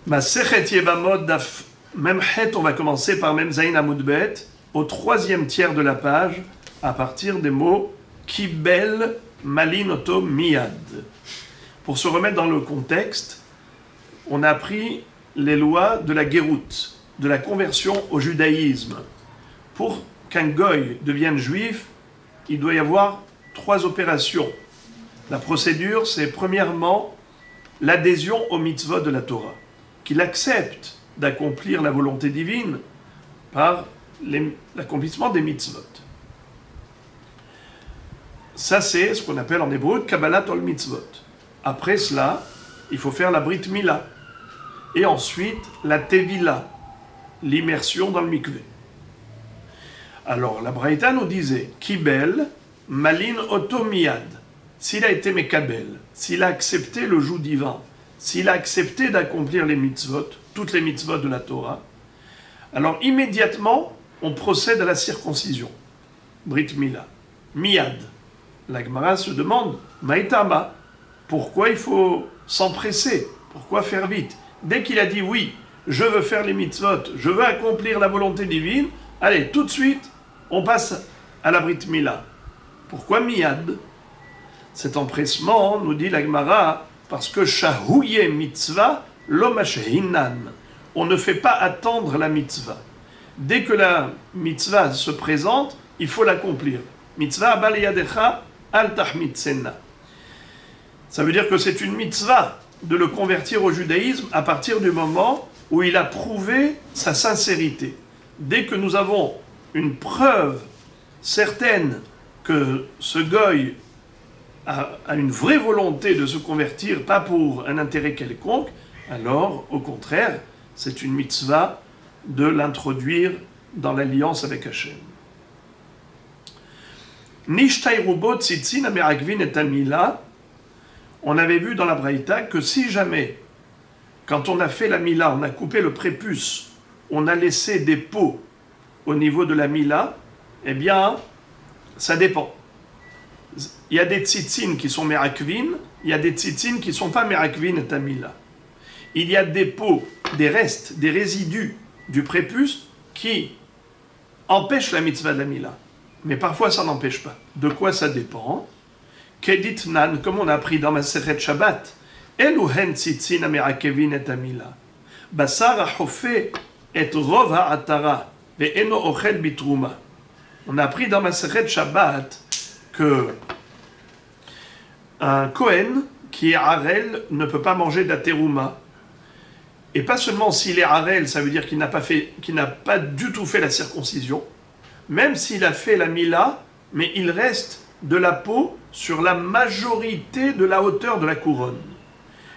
Masechet Yevamot daf Memchet, on va commencer par Memzaïn Amoudbet, au troisième tiers de la page, à partir des mots Kibel Malinoto Miyad. Pour se remettre dans le contexte, on a appris les lois de la Gérout, de la conversion au judaïsme. Pour qu'un goy devienne juif, il doit y avoir 3 opérations. La procédure, c'est premièrement l'adhésion aux mitzvot de la Torah, qu'il accepte d'accomplir la volonté divine par l'accomplissement des mitzvot. Ça, c'est ce qu'on appelle en hébreu Kabbalat ol mitzvot. Après cela, il faut faire la Brit Mila. Et ensuite, la Tevila, l'immersion dans le mikvé. Alors, la Braïta nous disait Kibel, Malin Otomiyad. S'il a été Mekabel, s'il a accepté le joug divin, s'il a accepté d'accomplir les mitzvot, toutes les mitzvot de la Torah, alors immédiatement, on procède à la circoncision. Brit Mila. Miyad. La Gemara se demande, Maïtama, pourquoi il faut s'empresser? Pourquoi faire vite? Dès qu'il a dit oui, je veux faire les mitzvot, je veux accomplir la volonté divine, allez, tout de suite, on passe à la Brit Mila. Pourquoi Miyad? Cet empressement, nous dit la Gemara, parce que Shahouye mitzvah, lomashhinan. On ne fait pas attendre la mitzvah. Dès que la mitzvah se présente, il faut l'accomplir. Mitzvah balayadecha al tahmitzena. Ça veut dire que c'est une mitzvah de le convertir au judaïsme à partir du moment où il a prouvé sa sincérité. Dès que nous avons une preuve certaine que ce goy a une vraie volonté de se convertir, pas pour un intérêt quelconque, alors, au contraire, c'est une mitzvah de l'introduire dans l'alliance avec Hachem. Nishtayrubo tzitzin amerakvin et amila. On avait vu dans la Braïta que si jamais, quand on a fait la Mila, on a coupé le prépuce, on a laissé des peaux au niveau de la Mila, eh bien, ça dépend. Il y a des tzitzines qui sont merakvin, il y a des tzitzines qui ne sont pas merakvin et amila. Il y a des peaux, des restes, des résidus du prépuce qui empêchent la mitzvah de la Mila. Mais parfois, ça n'empêche pas. De quoi ça dépend? Kedit nan, comme on a appris dans Masechet Shabbat, Eluhen tzitzin amerakevin et amila. Basar ha'hofe et rov ha'atara, ve'eno ochel bitruma. On a appris dans Masechet Shabbat que un Kohen qui est Harel ne peut pas manger de la terouma. Et pas seulement s'il est Harel, ça veut dire qu'il n'a pas du tout fait la circoncision, même s'il a fait la Mila, mais il reste de la peau sur la majorité de la hauteur de la couronne.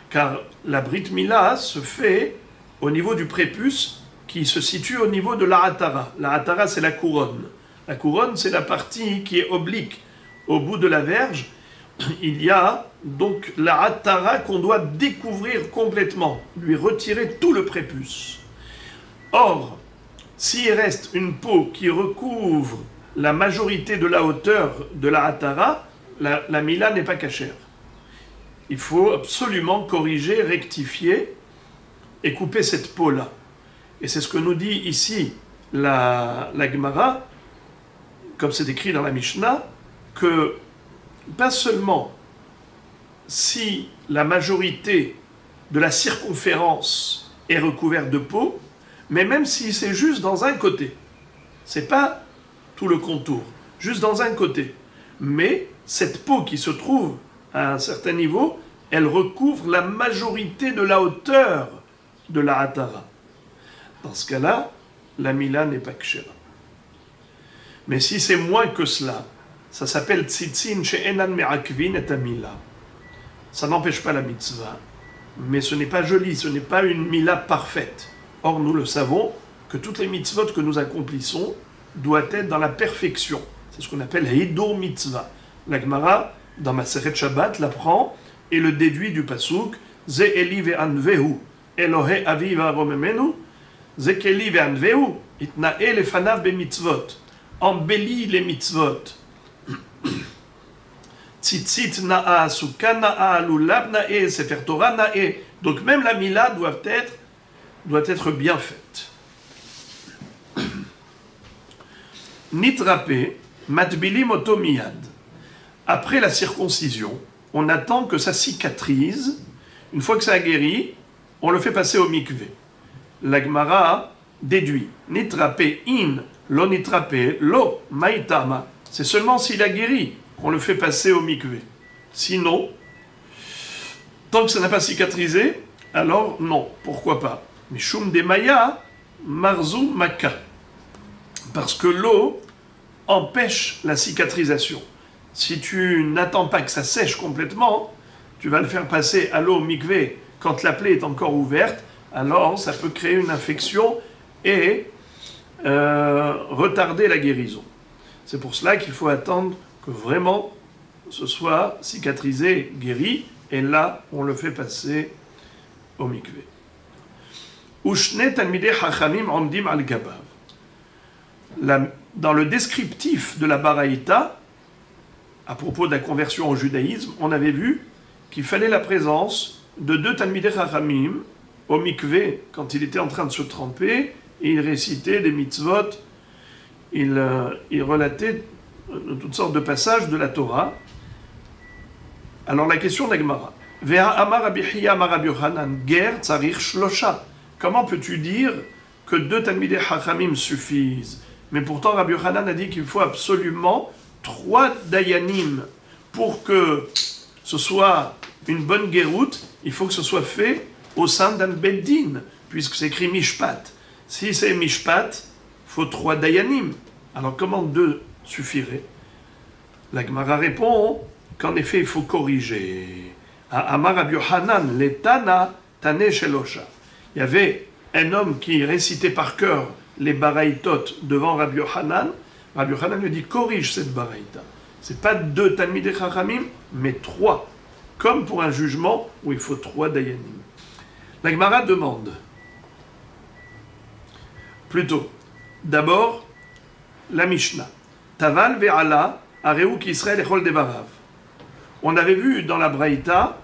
Car la Brit Mila se fait au niveau du prépuce qui se situe au niveau de la Hatara. La Hatara, c'est la couronne. La couronne, c'est la partie qui est oblique. Au bout de la verge, il y a donc la Hatara qu'on doit découvrir complètement, lui retirer tout le prépuce. Or, s'il reste une peau qui recouvre la majorité de la hauteur de la Hatara, la Mila n'est pas cachère. Il faut absolument corriger, rectifier et couper cette peau-là. Et c'est ce que nous dit ici la Gemara, comme c'est écrit dans la Mishnah, que pas seulement si la majorité de la circonférence est recouverte de peau, mais même si c'est juste dans un côté. C'est pas tout le contour, juste dans un côté. Mais cette peau qui se trouve à un certain niveau, elle recouvre la majorité de la hauteur de la Hatara. Dans ce cas-là, la Mila n'est pas kshera. Mais si c'est moins que cela, ça s'appelle tzitzin she'enan merakvin et amila. Ça n'empêche pas la mitzvah, mais ce n'est pas joli, ce n'est pas une Mila parfaite. Or, nous le savons, que toutes les mitzvot que nous accomplissons doivent être dans la perfection. C'est ce qu'on appelle Hidur mitzvah. La Gemara, dans Masechet Shabbat, l'apprend et le déduit du pasuk Ze eli ve'anvehu, Elohe aviv aromemenu, Ze keli ve'anvehu, itna'e lefanav bemitzvot. Embellit les mitzvot. Tzitzit na'a, suka na'a, lulav na'e, sefer Torah na'e. Donc même la Mila doit être doit être bien faite. Nitrapé, matbilim otomiyad. Après la circoncision, on attend que ça cicatrise. Une fois que ça a guéri, on le fait passer au mikvé. La Gemara déduit nitrapé in, lo nitrapé, lo maïtama. C'est seulement s'il a guéri qu'on le fait passer au mikvé. Sinon, tant que ça n'a pas cicatrisé, alors non, pourquoi pas. Mais shum de maya, marzu maka. Parce que l'eau empêche la cicatrisation. Si tu n'attends pas que ça sèche complètement, tu vas le faire passer à l'eau mikvé quand la plaie est encore ouverte, alors ça peut créer une infection et retarder la guérison. C'est pour cela qu'il faut attendre que vraiment ce soit cicatrisé, guéri, et là on le fait passer au mikvé. Ushne talmidei chachamim omdim al gabav. Dans le descriptif de la Baraïta, à propos de la conversion au judaïsme, on avait vu qu'il fallait la présence de 2 Talmidei Chachamim au mikvé quand il était en train de se tremper, et il récitait des mitzvot, il relatait toutes sortes de passages de la Torah. Alors la question de la Gemara, Ve'a amar Rabbi Chiya amar Rabbi Yochanan ger tzarich shlosha. Comment peux-tu dire que 2 Talmidei Chachamim suffisent? Mais pourtant Rabbi Yochanan a dit qu'il faut absolument 3 dayanim. Pour que ce soit une bonne guéroute, il faut que ce soit fait au sein d'un beddin, puisque c'est écrit mishpat. Si c'est mishpat, il faut 3 dayanim. Alors comment 2 suffiraient? La Gemara répond qu'en effet il faut corriger. Amar Rabbi Yochanan, les Tana, Tane Shelosha. Il y avait un homme qui récitait par cœur les baraïtot devant Rabbi Yochanan. Rabbi Yochanan lui dit corrige cette baraïta. C'est pas 2 Talmidei Chachamim, mais 3. Comme pour un jugement où il faut 3 dayanim. La Gemara demande, plutôt, d'abord, la Mishnah. Taval ve'ala, areu ki Israël echol devarav. On avait vu dans la Braïta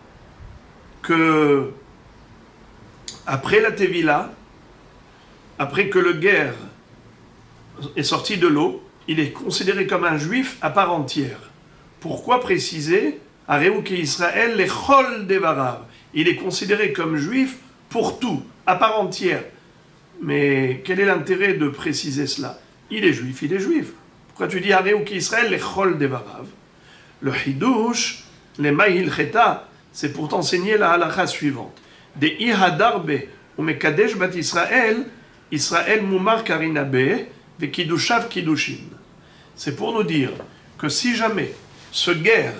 que, après la Tevila, après que le guer est sorti de l'eau, il est considéré comme un juif à part entière. Pourquoi préciser areu ki Israël echol devarav? Il est considéré comme juif pour tout, à part entière. Mais quel est l'intérêt de préciser cela? Il est juif, il est juif. Pourquoi tu dis areu ki Israël lechol devarav? Le hidouche, les ma'il cheta, c'est pour t'enseigner la halakha suivante. Des ihadarbe ou mekadesh bat Israël, Israël mumar karinabe, ve kidushav kidushin. C'est pour nous dire que si jamais ce guerre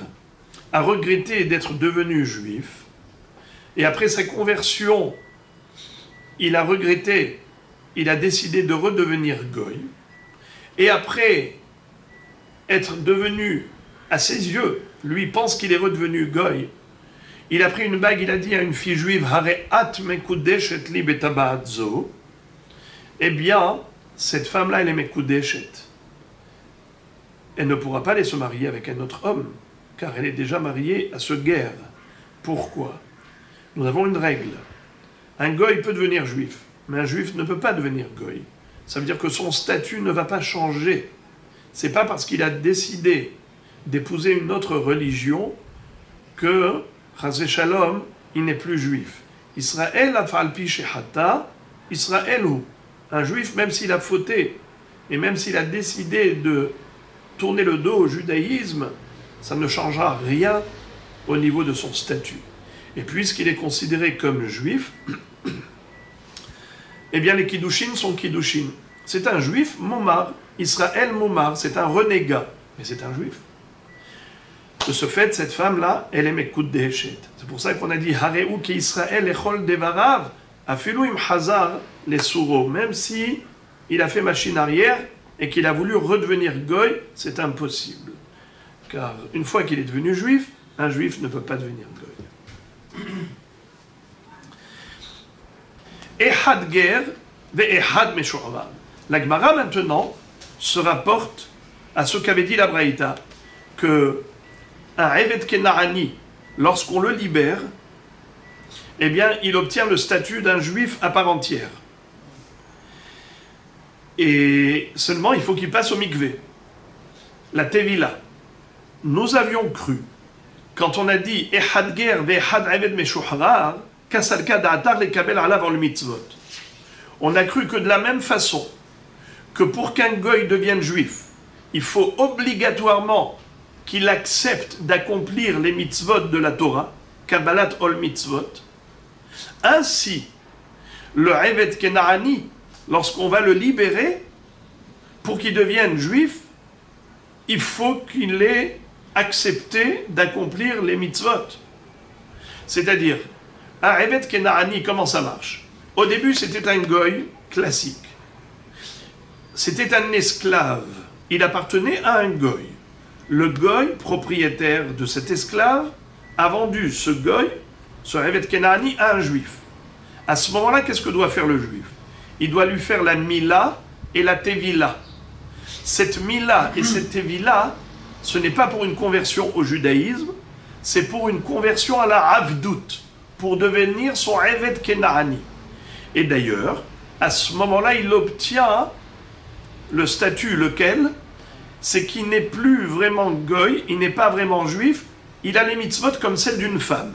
a regretté d'être devenu juif, et après sa conversion, il a regretté, il a décidé de redevenir goy, et après être devenu, à ses yeux, lui pense qu'il est redevenu goy, il a pris une bague, il a dit à une fille juive, Hare'at mekudeshet li betaba'at zo, eh bien, cette femme-là, elle est mekudeshet. Elle ne pourra pas aller se marier avec un autre homme, car elle est déjà mariée à ce guerre. Pourquoi? Nous avons une règle. Un goy peut devenir juif, mais un juif ne peut pas devenir goy. Ça veut dire que son statut ne va pas changer. C'est pas parce qu'il a décidé d'épouser une autre religion que, chas shalom, il n'est plus juif. Israël afalpi shehata, Israël ou un juif, même s'il a fauté, et même s'il a décidé de tourner le dos au judaïsme, ça ne changera rien au niveau de son statut. Et puisqu'il est considéré comme juif, eh bien les kiddushin sont kiddushin. C'est un juif momar, Israël momar, c'est un renégat, mais c'est un juif. De ce fait, cette femme-là, elle est mekudeshet. C'est pour ça qu'on a dit Hareu ki Israël echol devarav, afilu im hazar les souro. Même si il a fait machine arrière et qu'il a voulu redevenir goy, c'est impossible. Car une fois qu'il est devenu juif, un juif ne peut pas devenir goy. Ehad ger ve ehad meshu'av. La Gemara maintenant se rapporte à ce qu'avait dit la Braïta, que un Evet Kenaani, lorsqu'on le libère, eh bien, il obtient le statut d'un juif à part entière. Et seulement, il faut qu'il passe au mikvé. La tevila. Nous avions cru, quand on a dit Ehad ger ve'ehad eved meshuhrar, kasalka da'atar lekabel alav le mitzvot. On a cru que de la même façon que pour qu'un goy devienne juif, il faut obligatoirement qu'il accepte d'accomplir les mitzvot de la Torah, Kabbalat ol mitzvot. Ainsi, le Eved Kenaani, lorsqu'on va le libérer, pour qu'il devienne juif, il faut qu'il ait accepté d'accomplir les mitzvot. C'est-à-dire, un Eved Kenaani, comment ça marche? Au début, c'était un goy classique. C'était un esclave. Il appartenait à un goy. Le goy, propriétaire de cet esclave, a vendu ce goy, ce Eved Kenaani, à un juif. À ce moment-là, qu'est-ce que doit faire le juif? Il doit lui faire la mila et la tevila. Cette mila et cette tevila, ce n'est pas pour une conversion au judaïsme, c'est pour une conversion à la avdout, pour devenir son Eved Kenaani. Et d'ailleurs, à ce moment-là, il obtient le statut, lequel? C'est qu'il n'est plus vraiment goy, il n'est pas vraiment juif, il a les mitzvot comme celles d'une femme.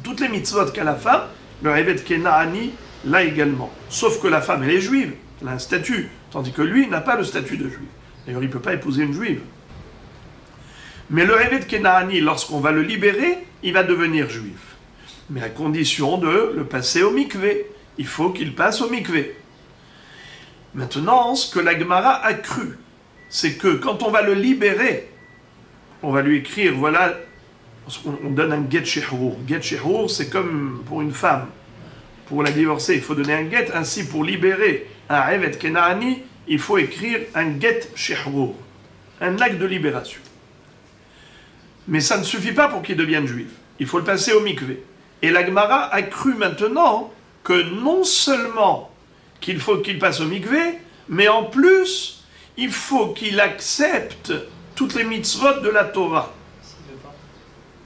Toutes les mitzvot qu'a la femme, le Eved Kenaani l'a également. Sauf que la femme, elle est juive, elle a un statut, tandis que lui n'a pas le statut de juif. D'ailleurs, il ne peut pas épouser une juive. Mais le Eved Kenaani, lorsqu'on va le libérer, il va devenir juif. Mais à condition de le passer au mikvé. Il faut qu'il passe au mikvé. Maintenant, ce que la Gemara a cru, c'est que quand on va le libérer, on va lui écrire, voilà, on donne un get shehrour. Get shehrour, c'est comme pour une femme. Pour la divorcer, il faut donner un get. Ainsi, pour libérer un Eved Kenaani, il faut écrire un get shehrour, un acte de libération. Mais ça ne suffit pas pour qu'il devienne juif. Il faut le passer au mikvé. Et la Gemara a cru maintenant que non seulement qu'il faut qu'il passe au mikvé, mais en plus, il faut qu'il accepte toutes les mitzvot de la Torah.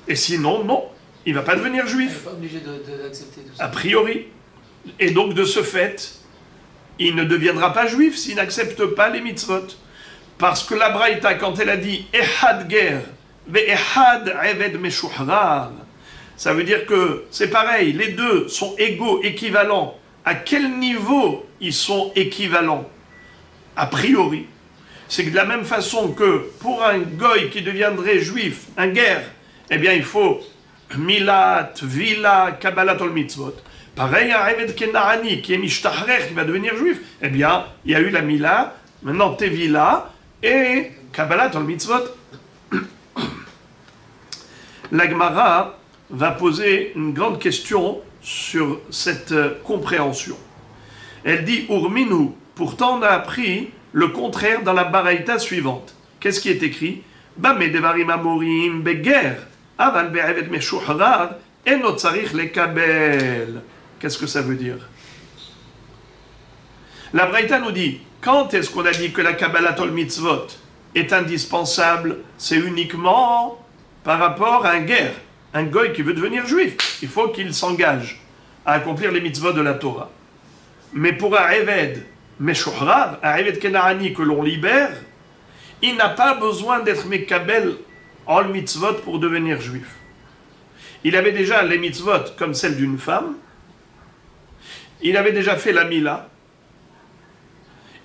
Et sinon, non, il ne va pas devenir juif. Il n'est pas obligé d'accepter tout ça. A priori. Et donc, de ce fait, il ne deviendra pas juif s'il n'accepte pas les mitzvot. Parce que la Braïta, quand elle a dit « Ehad ger ve'ehad eved meshuhrar », ça veut dire que c'est pareil, les deux sont égaux, équivalents. À quel niveau ils sont équivalents? A priori. C'est que de la même façon que pour un goy qui deviendrait juif, un guerre, eh bien il faut milat, vila, kabbalat ol mitzvot. Pareil, un Eved Kenaani qui est mishtahrer, qui va devenir juif, eh bien il y a eu la mila, maintenant tevila et kabbalat ol mitzvot. La Gemara va poser une grande question sur cette compréhension. Elle dit Urminu, pourtant on a appris le contraire dans la baraïta suivante. Qu'est-ce qui est écrit? Bame devarim amorim beger, aval be'eved meshuhrar, eno tzarich lekabel. Qu'est-ce que ça veut dire? La baraïta nous dit, quand est-ce qu'on a dit que la kabbalat ol mitzvot est indispensable? C'est uniquement par rapport à un guerre. Un goy qui veut devenir juif, il faut qu'il s'engage à accomplir les mitzvot de la Torah. Mais pour un Eved Meshuhrar, un Eved Kenaani que l'on libère, il n'a pas besoin d'être Mekabel en mitzvot pour devenir juif. Il avait déjà les mitzvot comme celle d'une femme, il avait déjà fait la Mila,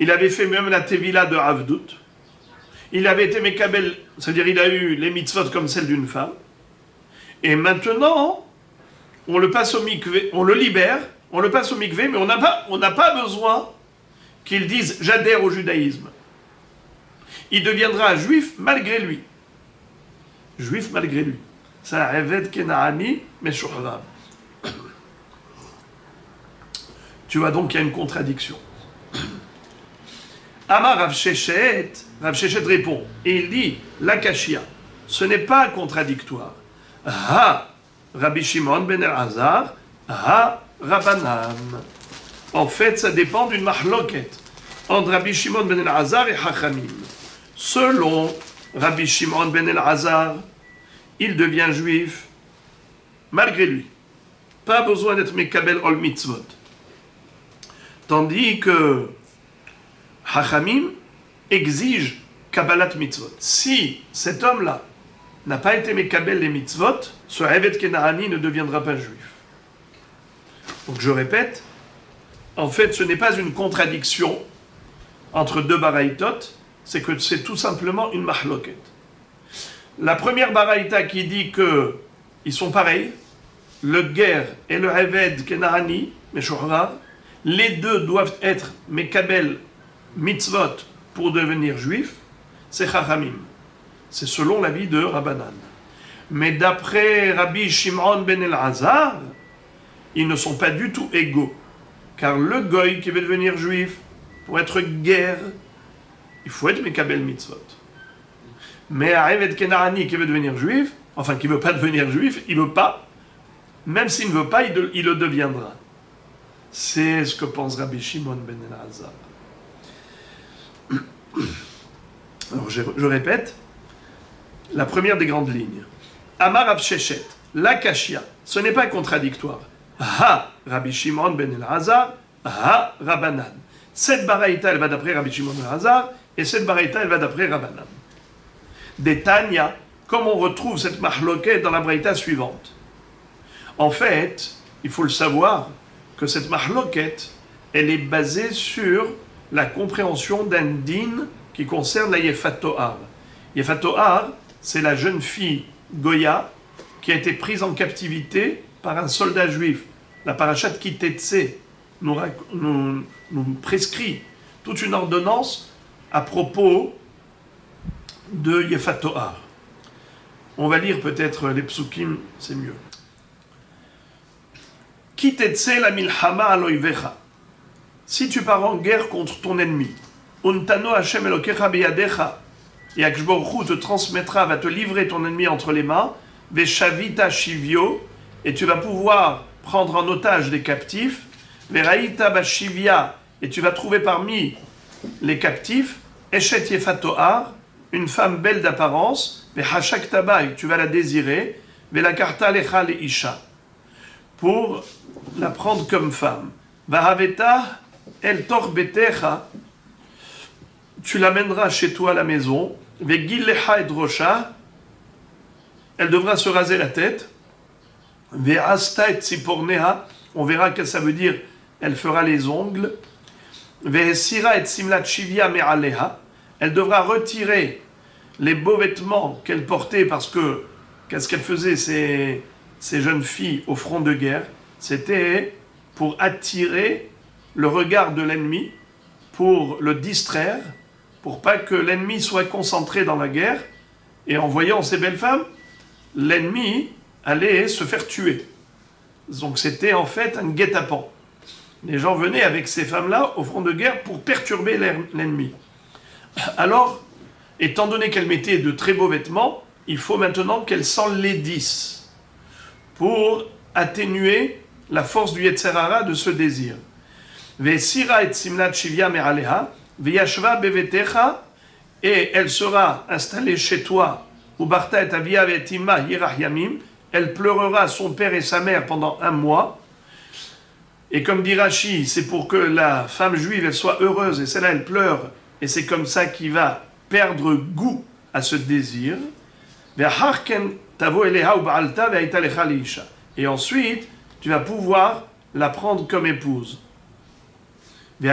il avait fait même la Tevila de Avdout, il avait été Mekabel, c'est-à-dire il a eu les mitzvot comme celle d'une femme. Et maintenant, on le passe au mikvé, on le libère, on le passe au mikvé, mais on n'a pas besoin qu'il dise « j'adhère au judaïsme ». Il deviendra juif malgré lui. Juif malgré lui. C'est un Eved Kenaani meshuhrar. Tu vois donc qu'il y a une contradiction. Amar Rav Sheshet répond, et il dit « la kashia, ce n'est pas contradictoire ». Ah, Rabbi Shimon ben Elazar, ah, Rabbanan. En fait, ça dépend d'une mahloket entre Rabbi Shimon ben Elazar et Hachamim. Selon Rabbi Shimon ben Elazar, il devient juif malgré lui. Pas besoin d'être Mekabel Ol Mitzvot. Tandis que Hachamim exige Kabbalat Mitzvot. Si cet homme-là n'a pas été Mekabel les Mitzvot, ce Eved Kenarani ne deviendra pas juif. Donc je répète, en fait ce n'est pas une contradiction entre deux baraïtot, c'est que c'est tout simplement une mahloket. La première baraïta qui dit que ils sont pareils, le ger et le Eved Kenarani, Meshuhrar, les deux doivent être Mekabel Mitzvot pour devenir juif, c'est Chachamim. C'est selon l'avis de Rabbanan. Mais d'après Rabbi Shimon ben Elazar, ils ne sont pas du tout égaux. Car le goy qui veut devenir juif, pour être guerre, il faut être Mekabel Mitzvot. Mais un Eved Kenarani qui veut devenir juif, enfin qui ne veut pas devenir juif, il ne veut pas. Même s'il ne veut pas, il le deviendra. C'est ce que pense Rabbi Shimon ben Elazar. Alors je répète, la première des grandes lignes. Amar Rav Sheshet, la Kashia, ce n'est pas contradictoire. Ha, Rabbi Shimon ben Elazar, ha, Rabbanan. Cette baraïta, elle va d'après Rabbi Shimon ben Elazar, et cette baraïta, elle va d'après Rabbanan. Des Tanya, comme on retrouve cette mahloket dans la baraïta suivante. En fait, il faut le savoir, que cette mahloket, elle est basée sur la compréhension d'un din qui concerne la Yefat Tohar. Yefat Tohar, c'est la jeune fille Goya qui a été prise en captivité par un soldat juif. La parashat Kitetse nous prescrit toute une ordonnance à propos de Yefat Tohar. On va lire peut-être les psukim, c'est mieux. Kitetse la milchama aloivecha. Si tu pars en guerre contre ton ennemi, Untano Hashem Elokecha beyadecha, et Akshbaruch Hu te transmettra, va te livrer ton ennemi entre les mains, Veshavita Shivio, et tu vas pouvoir prendre en otage des captifs, Veraïta Bashivia, et tu vas trouver parmi les captifs, Eshet Yefat Tohar, une femme belle d'apparence, Vehashak Tabai, tu vas la désirer, Velakarta Lecha Leisha, pour la prendre comme femme. Vahaveta El Tor Betecha, tu l'amèneras chez toi à la maison, Vegillecha et Drosha, elle devra se raser la tête, Ve'asta et Tziporneha, on verra que ça veut dire, elle fera les ongles, Ve'esira et Simlat Shivia Me'aleha, elle devra retirer les beaux vêtements qu'elle portait parce que, qu'est-ce qu'elle faisait ces jeunes filles au front de guerre? C'était pour attirer le regard de l'ennemi, pour le distraire, pour pas que l'ennemi soit concentré dans la guerre, et en voyant ces belles femmes, l'ennemi allait se faire tuer. Donc c'était en fait un guet-apens. Les gens venaient avec ces femmes-là au front de guerre pour perturber l'ennemi. Alors, étant donné qu'elle mettait de très beaux vêtements, il faut maintenant qu'elle s'enlaidisse pour atténuer la force du Yetzer Hara de ce désir. Ve'sira et simlat shivia me'aleha, ve'yashva bevetecha, et elle sera installée chez toi, ubarta et avia ve'tima yirach yamim, elle pleurera son père et sa mère pendant 1 mois, et comme dit Rashi, c'est pour que la femme juive elle soit heureuse, et celle-là elle pleure, et c'est comme ça qu'il va perdre goût à ce désir. Et ensuite, tu vas pouvoir la prendre comme épouse. Et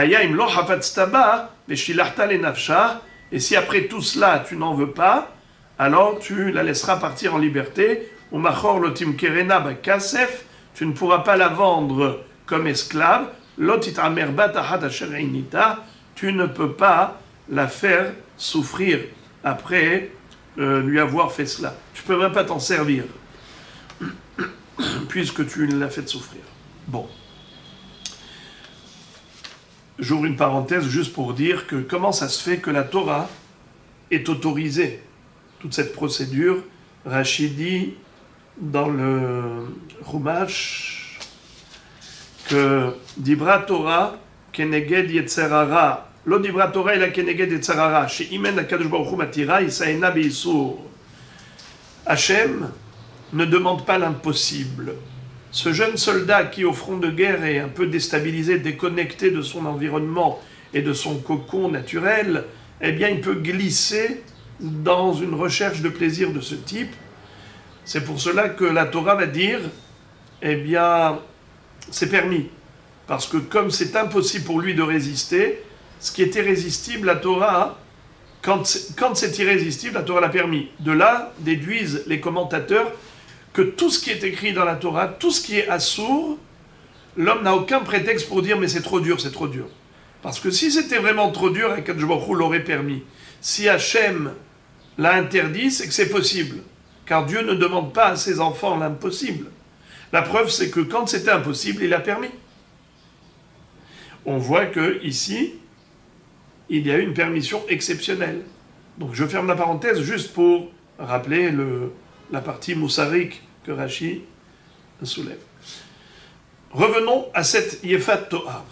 si après tout cela, tu n'en veux pas, alors tu la laisseras partir en liberté. Tu ne pourras pas la vendre comme esclave. Tu ne peux pas la faire souffrir après lui avoir fait cela. Tu ne peux même pas t'en servir, puisque tu l'as fait souffrir. Bon. J'ouvre une parenthèse juste pour dire que comment ça se fait que la Torah est autorisée. Toute cette procédure, Rachid dit dans le Chumash que Dibra Torah keneged Yetzer Hara, lo Dibra Torah ela keneged Yetzer Hara, she'imen HaKadosh Baruch Hu matira, yisaena be'isur. Hachem ne demande pas l'impossible. Ce jeune soldat qui, au front de guerre, est un peu déstabilisé, déconnecté de son environnement et de son cocon naturel, eh bien, il peut glisser dans une recherche de plaisir de ce type. C'est pour cela que la Torah va dire, eh bien, c'est permis. Parce que comme c'est impossible pour lui de résister, ce qui est irrésistible, la Torah, quand c'est irrésistible, la Torah l'a permis. De là, déduisent les commentateurs que tout ce qui est écrit dans la Torah, tout ce qui est assourd, l'homme n'a aucun prétexte pour dire « mais c'est trop dur, c'est trop dur ». Parce que si c'était vraiment trop dur, Akadosh Baruch Hu l'aurait permis. Si Hachem l'a interdit, c'est que c'est possible. Car Dieu ne demande pas à ses enfants l'impossible. La preuve, c'est que quand c'était impossible, il a permis. On voit que ici, il y a eu une permission exceptionnelle. Donc je ferme la parenthèse juste pour rappeler la partie moussarik que Rashi soulève. Revenons à cette Yefat Tohar.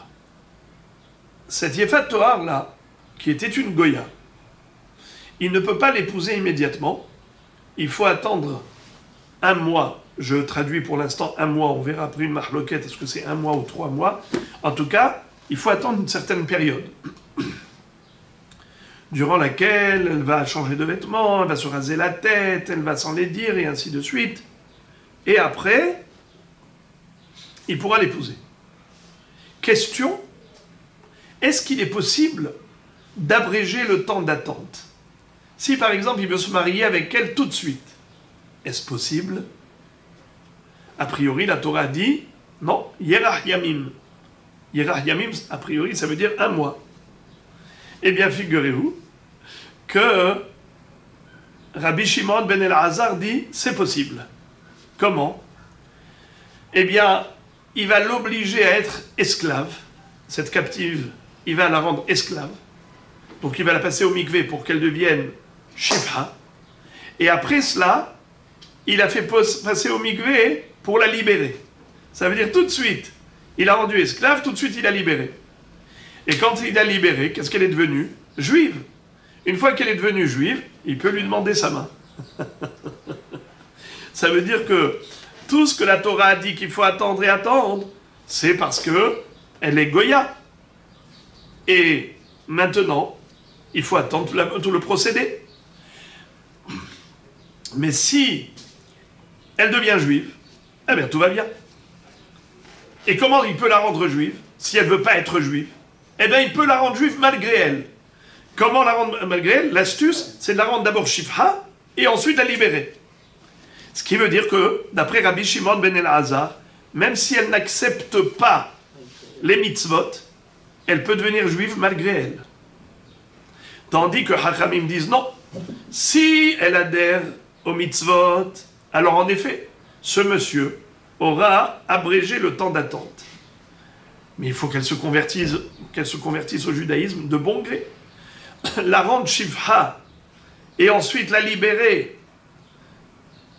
Cette Yefat Tohar là, qui était une Goya, il ne peut pas l'épouser immédiatement. Il faut attendre un mois. Je traduis pour l'instant un mois. On verra après une marloquette, est-ce que c'est un mois ou 3 mois. En tout cas, il faut attendre une certaine période, durant laquelle elle va changer de vêtements, elle va se raser la tête, elle va s'enlaidir, et ainsi de suite. Et après, il pourra l'épouser. Question, est-ce qu'il est possible d'abréger le temps d'attente? Si par exemple il veut se marier avec elle tout de suite, est-ce possible? A priori, la Torah dit, non, Yerah Yamim. Yerah Yamim, a priori, ça veut dire un mois. Eh bien, figurez-vous que Rabbi Shimon ben El-Hazar dit, c'est possible. Comment? Eh bien, il va l'obliger à être esclave. Cette captive, il va la rendre esclave. Donc il va la passer au mikvé pour qu'elle devienne shifha. Et après cela, il a fait passer au mikvé pour la libérer. Ça veut dire tout de suite, il a rendu esclave, tout de suite il a libéré. Et quand il a libéré, qu'est-ce qu'elle est devenue? Juive. Une fois qu'elle est devenue juive, il peut lui demander sa main. Ça veut dire que tout ce que la Torah a dit qu'il faut attendre et attendre, c'est parce que elle est Goya. Et maintenant, il faut attendre tout le procédé. Mais si elle devient juive, eh bien tout va bien. Et comment il peut la rendre juive si elle ne veut pas être juive? Eh bien il peut la rendre juive malgré elle. Comment la rendre malgré elle? L'astuce, c'est de la rendre d'abord shifha et ensuite la libérer. Ce qui veut dire que, d'après Rabbi Shimon ben El-Hazar, même si elle n'accepte pas les mitzvot, elle peut devenir juive malgré elle. Tandis que Hachamim disent non. Si elle adhère aux mitzvot, alors en effet, ce monsieur aura abrégé le temps d'attente. Mais il faut qu'elle se convertisse au judaïsme de bon gré. La rendre shivha et ensuite la libérer,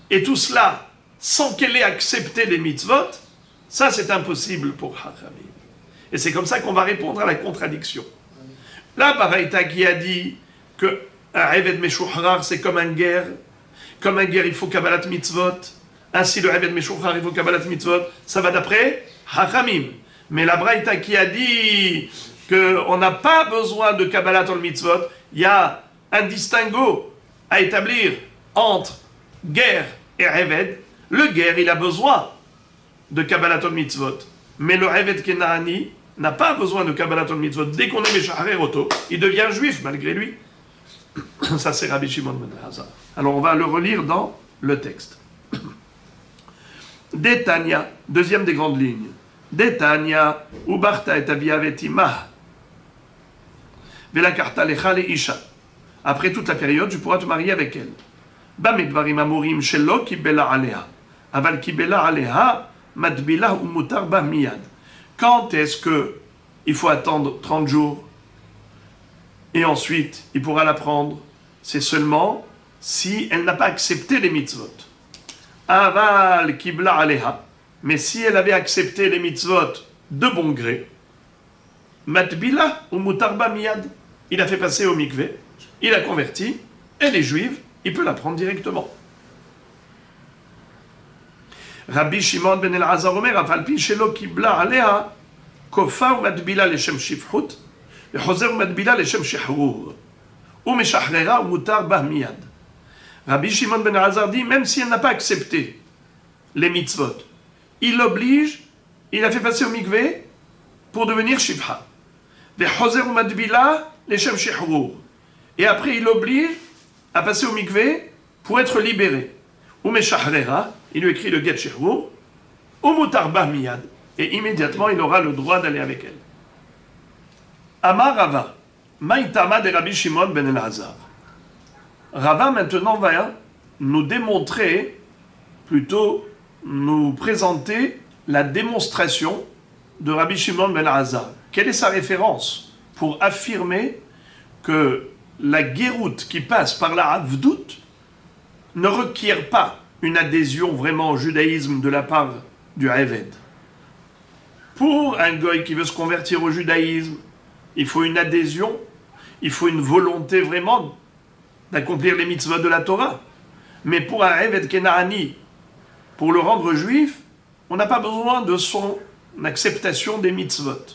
et tout cela sans qu'elle ait accepté les mitzvot, ça c'est impossible pour Hachamim. Et c'est comme ça qu'on va répondre à la contradiction. Là, Baraita qui a dit que un Eved Meshuchrar c'est comme un guerre. Comme un guerre, il faut Kabbalat mitzvot. Ainsi, le Eved Meshuchrar, il faut Kabbalat mitzvot. Ça va d'après Hachamim. Mais la Braïta qui a dit qu'on n'a pas besoin de Kabbalat al mitzvot, il y a un distinguo à établir entre guerre et Eved. Le guerre, il a besoin de Kabbalat al mitzvot. Mais le Eved Kenani n'a pas besoin de Kabbalat al mitzvot. Dès qu'on est Meshaharer Oto, il devient juif malgré lui. Ça, c'est Rabbi Shimon ben El-Hazar. Alors, on va le relire dans le texte. Détania, deuxième des grandes lignes. Détania, Ubarta et Aviavetimah. Velakarta lecha leisha. Après toute la période, tu pourras te marier avec elle. Bamidvarim amurim shelo kibela alea. Aval kibela alea, madbila ou mutar ba miyad. Quand est-ce que il faut attendre 30 jours et ensuite il pourra la prendre? C'est seulement si elle n'a pas accepté les mitzvot. Aval kibla aleha. Mais si elle avait accepté les mitzvot de bon gré, matbila ou mutarba miyad, il a fait passer au mikvé, il a converti, elle est juive, il peut la prendre directement. Rabbi Shimon ben Elazar omer, afal pi shelo kibla alea, kofa umadbila leshem shifhut, vechozer umadbila leshem shihrur, umeshahrera umutar bah miyad. Rabbi Shimon ben Elazar dit, même si elle n'a pas accepté les mitzvot, il l'oblige, il a fait passer au mikvé pour devenir shifha. Vechozer umadbila leshem shihrur. Et après, il l'oblige à passer au mikvé pour être libéré. Umeshahrera, il lui écrit le get shihrur, umutar bah miyad. Et immédiatement, il aura le droit d'aller avec elle. Amar Rava, Maïtama de Rabbi Shimon ben Elazar. Rava maintenant va nous démontrer, plutôt nous présenter la démonstration de Rabbi Shimon ben Elazar. Quelle est sa référence pour affirmer que la guéroute qui passe par la Avdout ne requiert pas une adhésion vraiment au judaïsme de la part du Eved. Pour un goy qui veut se convertir au judaïsme, il faut une adhésion, il faut une volonté vraiment d'accomplir les mitzvot de la Torah. Mais pour un Eved Kenaani, pour le rendre juif, on n'a pas besoin de son acceptation des mitzvot.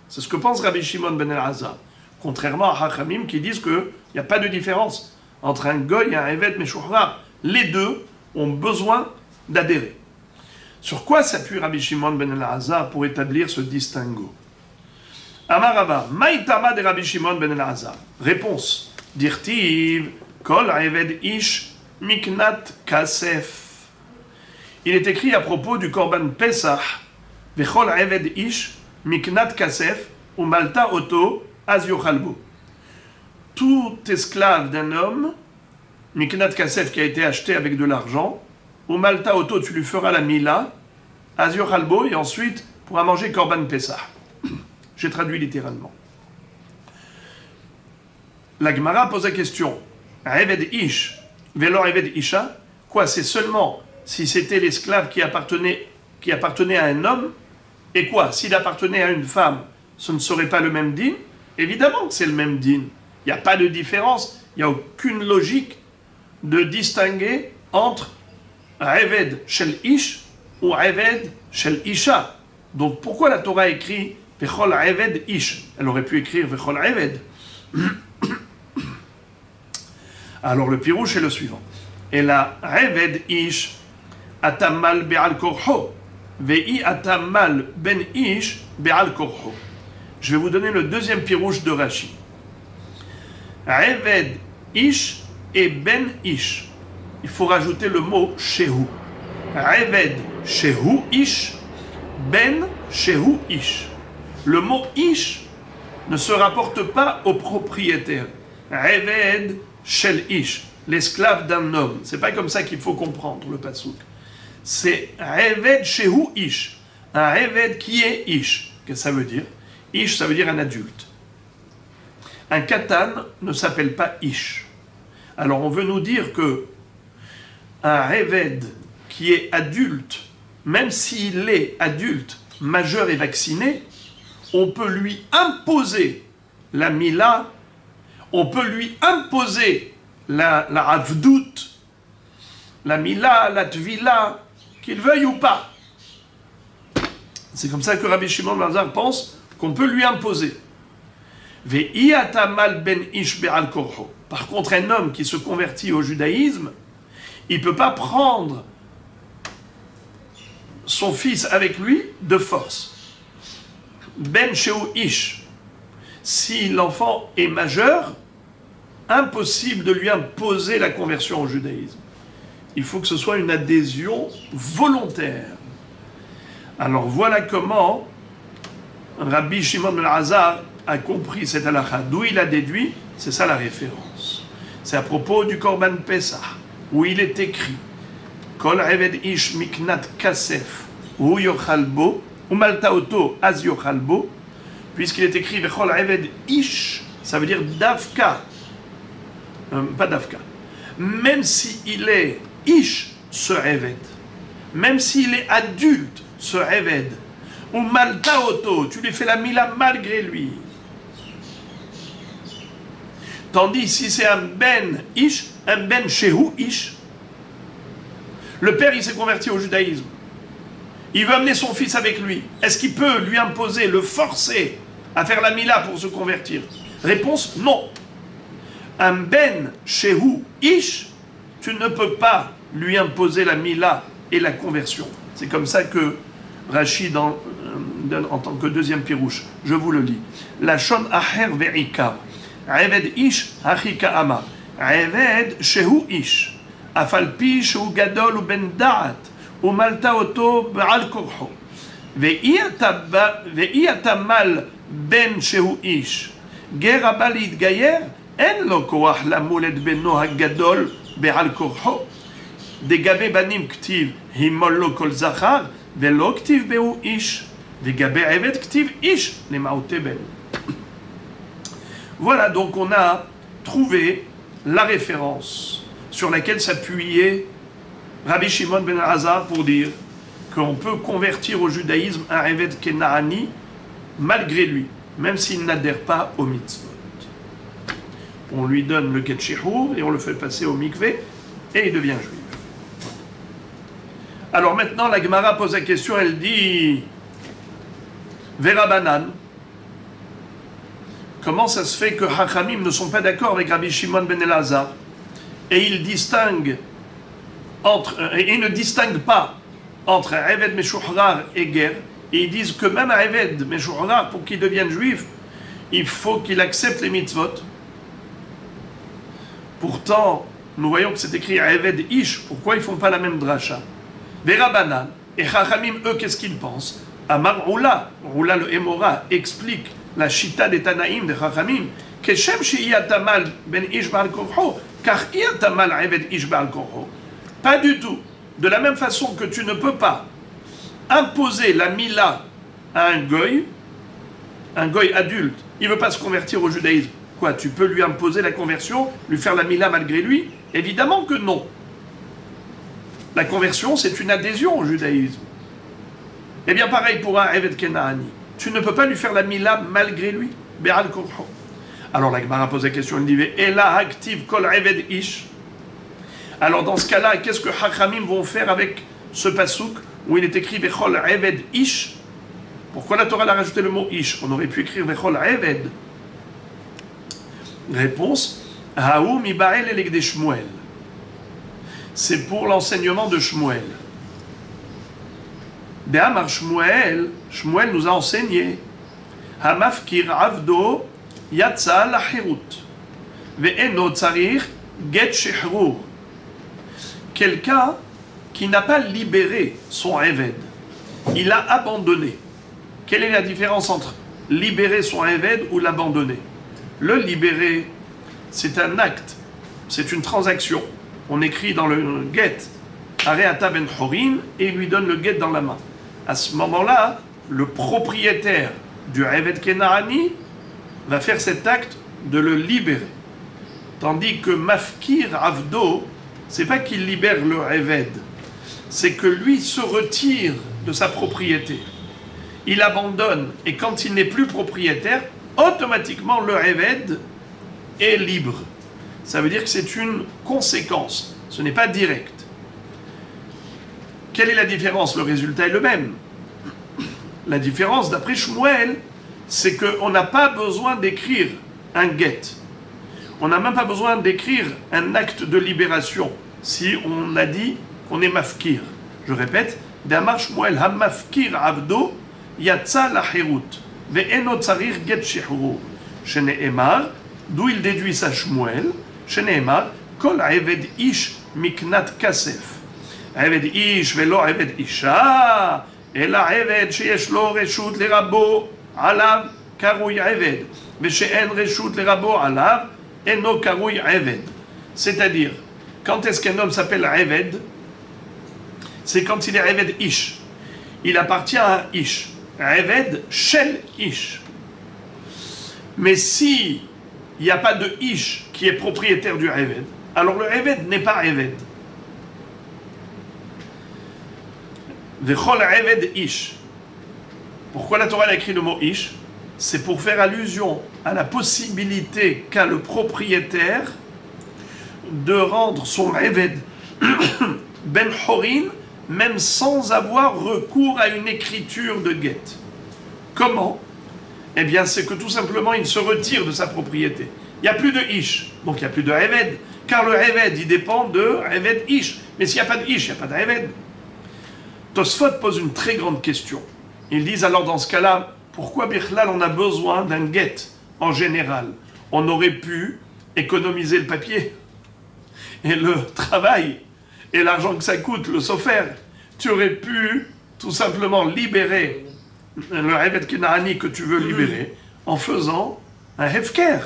C'est ce que pense Rabbi Shimon ben Elazar. Contrairement à Hachamim qui disent qu'il n'y a pas de différence entre un goy et un Eved Meshouhra. Les deux ont besoin d'adhérer. Sur quoi s'appuie Rabbi Shimon ben Elazar pour établir ce distinguo? Amar Rava, Maïtama de Rabbi Shimon ben Elazar. Réponse. Dirtiv, Kol Eved Ish Miknat Kasef. Il est écrit à propos du Korban Pesach, Vechol Eved Ish Miknat Kasef, ou Malta Oto Azyochalbo. Tout esclave d'un homme, Miknat Kasef qui a été acheté avec de l'argent, ou Malta Oto, tu lui feras la Mila, Azyochalbo, et ensuite pourra manger Korban Pesach. J'ai traduit littéralement. La Gemara pose la question, Eved Ish, Velo Eved Isha, quoi, c'est seulement si c'était l'esclave qui appartenait à un homme, et quoi, s'il appartenait à une femme, ce ne serait pas le même din? Évidemment que c'est le même din. Il n'y a pas de différence, il n'y a aucune logique de distinguer entre Eved Shel Ish ou Eved Shel Isha. Donc pourquoi la Torah écrit Vechol Eved Ish? Elle aurait pu écrire Vechol Eved. Alors le pirouche est le suivant. Et la Eved Ish atamal be'al korho, ve'i atamal ben Ish be'al korho. Je vais vous donner le deuxième pirouche de Rashi. Eved Ish et ben Ish. Il faut rajouter le mot shehu. Eved shehu Ish, ben shehu Ish. Le mot Ish ne se rapporte pas au propriétaire. Eved shel Ish, l'esclave d'un homme. C'est pas comme ça qu'il faut comprendre le pasuk. C'est Eved shehu Ish, un Eved qui est Ish. Qu'est-ce que ça veut dire? Ish, ça veut dire un adulte. Un katan ne s'appelle pas Ish. Alors on veut nous dire que un Eved qui est adulte, même s'il est adulte, majeur et vacciné, on peut lui imposer la Mila, on peut lui imposer la Avdout, la Mila, la Tvila, qu'il veuille ou pas. C'est comme ça que Rabbi Shimon ben Elazar pense qu'on peut lui imposer. Par contre, un homme qui se convertit au judaïsme, il ne peut pas prendre son fils avec lui de force. Ben Sheu Ish. Si l'enfant est majeur, impossible de lui imposer la conversion au judaïsme. Il faut que ce soit une adhésion volontaire. Alors voilà comment Rabbi Shimon ben Elazar a compris cette halakha. D'où il a déduit, c'est ça la référence. C'est à propos du Korban Pesach, où il est écrit Kol Eved Ish Miknat Kasef Hu Yochalbo ou Malta Oto Az Yochalbo, puisqu'il est écrit Vechol Eved Ish, ça veut dire Davka, pas Davka, même s'il est Ish, ce Eved, même s'il est adulte, ce Eved, ou Malta Oto, tu lui fais la Mila malgré lui. Tandis si c'est un Ben Ish, un Ben Shehu Ish, le père il s'est converti au judaïsme, Il veut amener son fils avec lui. Est-ce qu'il peut lui imposer, le forcer à faire la mila pour se convertir? Réponse, non. Un ben shehu ish, tu ne peux pas lui imposer la mila et la conversion. C'est comme ça que Rachid donne en tant que deuxième pirouche. Je vous le lis. La shon aher ve'ikar. Eved ish hachika amar. Eved shehu ish. Afal pi shehu gadol u ben da'at. Umalta oto ba'al korho. Ve'i atamal ben shehu ish. ger הבא להתגייר, אין לו כוח למול את בנו הגדול בעל כורחו. דגבי בנים כתיב, הימול לו כל זכר, ולא כתיב בהו איש. דגבי עבד כתיב איש למעוטי בן. Voilà, donc on a trouvé la référence sur laquelle s'appuyait Rabbi Shimon ben Elazar pour dire qu'on peut convertir au judaïsme un Eved Kenaani malgré lui, même s'il n'adhère pas au mitzvot. On lui donne le get shihour et on le fait passer au mikvé et il devient juif. Alors maintenant, la Gemara pose la question, elle dit Vera Banan, comment ça se fait que Hachamim ne sont pas d'accord avec Rabbi Shimon ben Elazar et ils distinguent et ne distinguent pas entre Eved Meshuhrar et Ger, et ils disent que même un Eved Meshuhrar, pour qu'il devienne juif, il faut qu'il accepte les mitzvot. Pourtant, nous voyons que c'est écrit Eved Ish, pourquoi ils ne font pas la même dracha? Vera Banan et Chachamim, eux, qu'est-ce qu'ils pensent? Amar Roula le Emora explique la Shita des Tanaïm de Chachamim, Keshem Shiyatamal ben Ish Baal Korho, car Iyatamal Eved Ish Baal Korho. Pas du tout. De la même façon que tu ne peux pas imposer la mila à un goy adulte, il ne veut pas se convertir au judaïsme. Quoi, tu peux lui imposer la conversion, lui faire la mila malgré lui? Évidemment que non. La conversion, c'est une adhésion au judaïsme. Eh bien, pareil pour un Eved Kenaani. Tu ne peux pas lui faire la mila malgré lui. Be'al korho. Alors la Gemara pose la question, elle dit Ela active kol Eved Ish. Alors dans ce cas-là, qu'est-ce que Hachamim vont faire avec ce pasouk où il est écrit Vechol Eved Ish? Pourquoi la Torah a rajouté le mot Ish? On aurait pu écrire Vechol Eved. Réponse Haou Mibael Eleg de Shmuel. C'est pour l'enseignement de Shmuel. De'amar Shmuel, Shmuel nous a enseigné Hamafkir Avdo Yatsa Lahirut Ve'eno Tsarir Get Shehrur. Quelqu'un qui n'a pas libéré son Eved, il a abandonné. Quelle est la différence entre libérer son Eved ou l'abandonner? Le libérer, c'est un acte, c'est une transaction. On écrit dans le get, Areata ben Horin, et il lui donne le get dans la main. À ce moment-là, le propriétaire du Eved Kenaani va faire cet acte de le libérer. Tandis que Mafkir Avdo, c'est pas qu'il libère le Eved, c'est que lui se retire de sa propriété. Il abandonne, et quand il n'est plus propriétaire, automatiquement le Eved est libre. Ça veut dire que c'est une conséquence, ce n'est pas direct. Quelle est la différence? Le résultat est le même. La différence, d'après Shmuel, c'est qu'on n'a pas besoin d'écrire un get. On n'a même pas besoin d'écrire un acte de libération si on a dit qu'on est mafkir. Je répète, Damar Shmuel ha-mafkir avdo yatsa lahirut ve'eno tsarir get shehuru. Shene'emar, d'où il déduit ça Shmuel, Shene'emar, kol eved ish miknat kasef. Eved ish velo eved isha, ela eved sheyesh lo reshut lerabo alav karouy eved, ve'she'en reshut lerabo alav eno karouy eved. C'est-à-dire, quand est-ce qu'un homme s'appelle Eved? C'est quand il est Eved Ish. Il appartient à un Ish. Eved Shel Ish. Mais si il n'y a pas de Ish qui est propriétaire du Eved, alors le Eved n'est pas Eved. Vechol Eved Ish. Pourquoi la Torah a écrit le mot Ish? C'est pour faire allusion à la possibilité qu'a le propriétaire de rendre son Eved Ben Horin même sans avoir recours à une écriture de guet. Comment? Eh bien, c'est que tout simplement, il se retire de sa propriété. Il n'y a plus de ish, donc il n'y a plus de Eved, car le Eved, il dépend de Eved ish. Mais s'il n'y a pas de ish, il n'y a pas d'Eved. Tosfot pose une très grande question. Ils disent alors dans ce cas-là, pourquoi Bichlal on a besoin d'un guet en général? On aurait pu économiser le papier et le travail et l'argent que ça coûte, le sofer. Tu aurais pu tout simplement libérer le Eved Kenaani que tu veux libérer en faisant un hefker,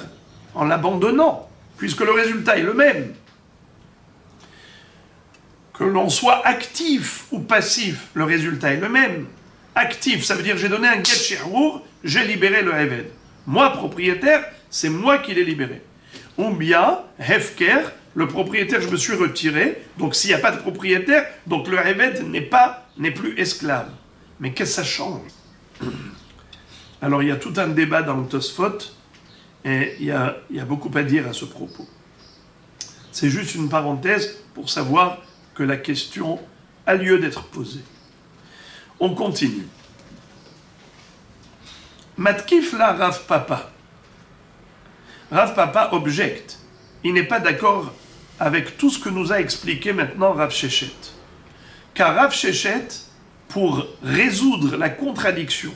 en l'abandonnant, puisque le résultat est le même. Que l'on soit actif ou passif, le résultat est le même. Actif, ça veut dire j'ai donné un get shirur, j'ai libéré le Eved. Moi, propriétaire, c'est moi qui l'ai libéré. Ou bien, hefker, le propriétaire, je me suis retiré, donc s'il n'y a pas de propriétaire, donc le Eved n'est plus esclave. Mais qu'est-ce que ça change? Alors il y a tout un débat dans le Tosfot, et il y a beaucoup à dire à ce propos. C'est juste une parenthèse pour savoir que la question a lieu d'être posée. On continue. Matkif la Rav Papa. Rav Papa objecte. Il n'est pas d'accord avec tout ce que nous a expliqué maintenant Rav Shechet. Car Rav Shechet, pour résoudre la contradiction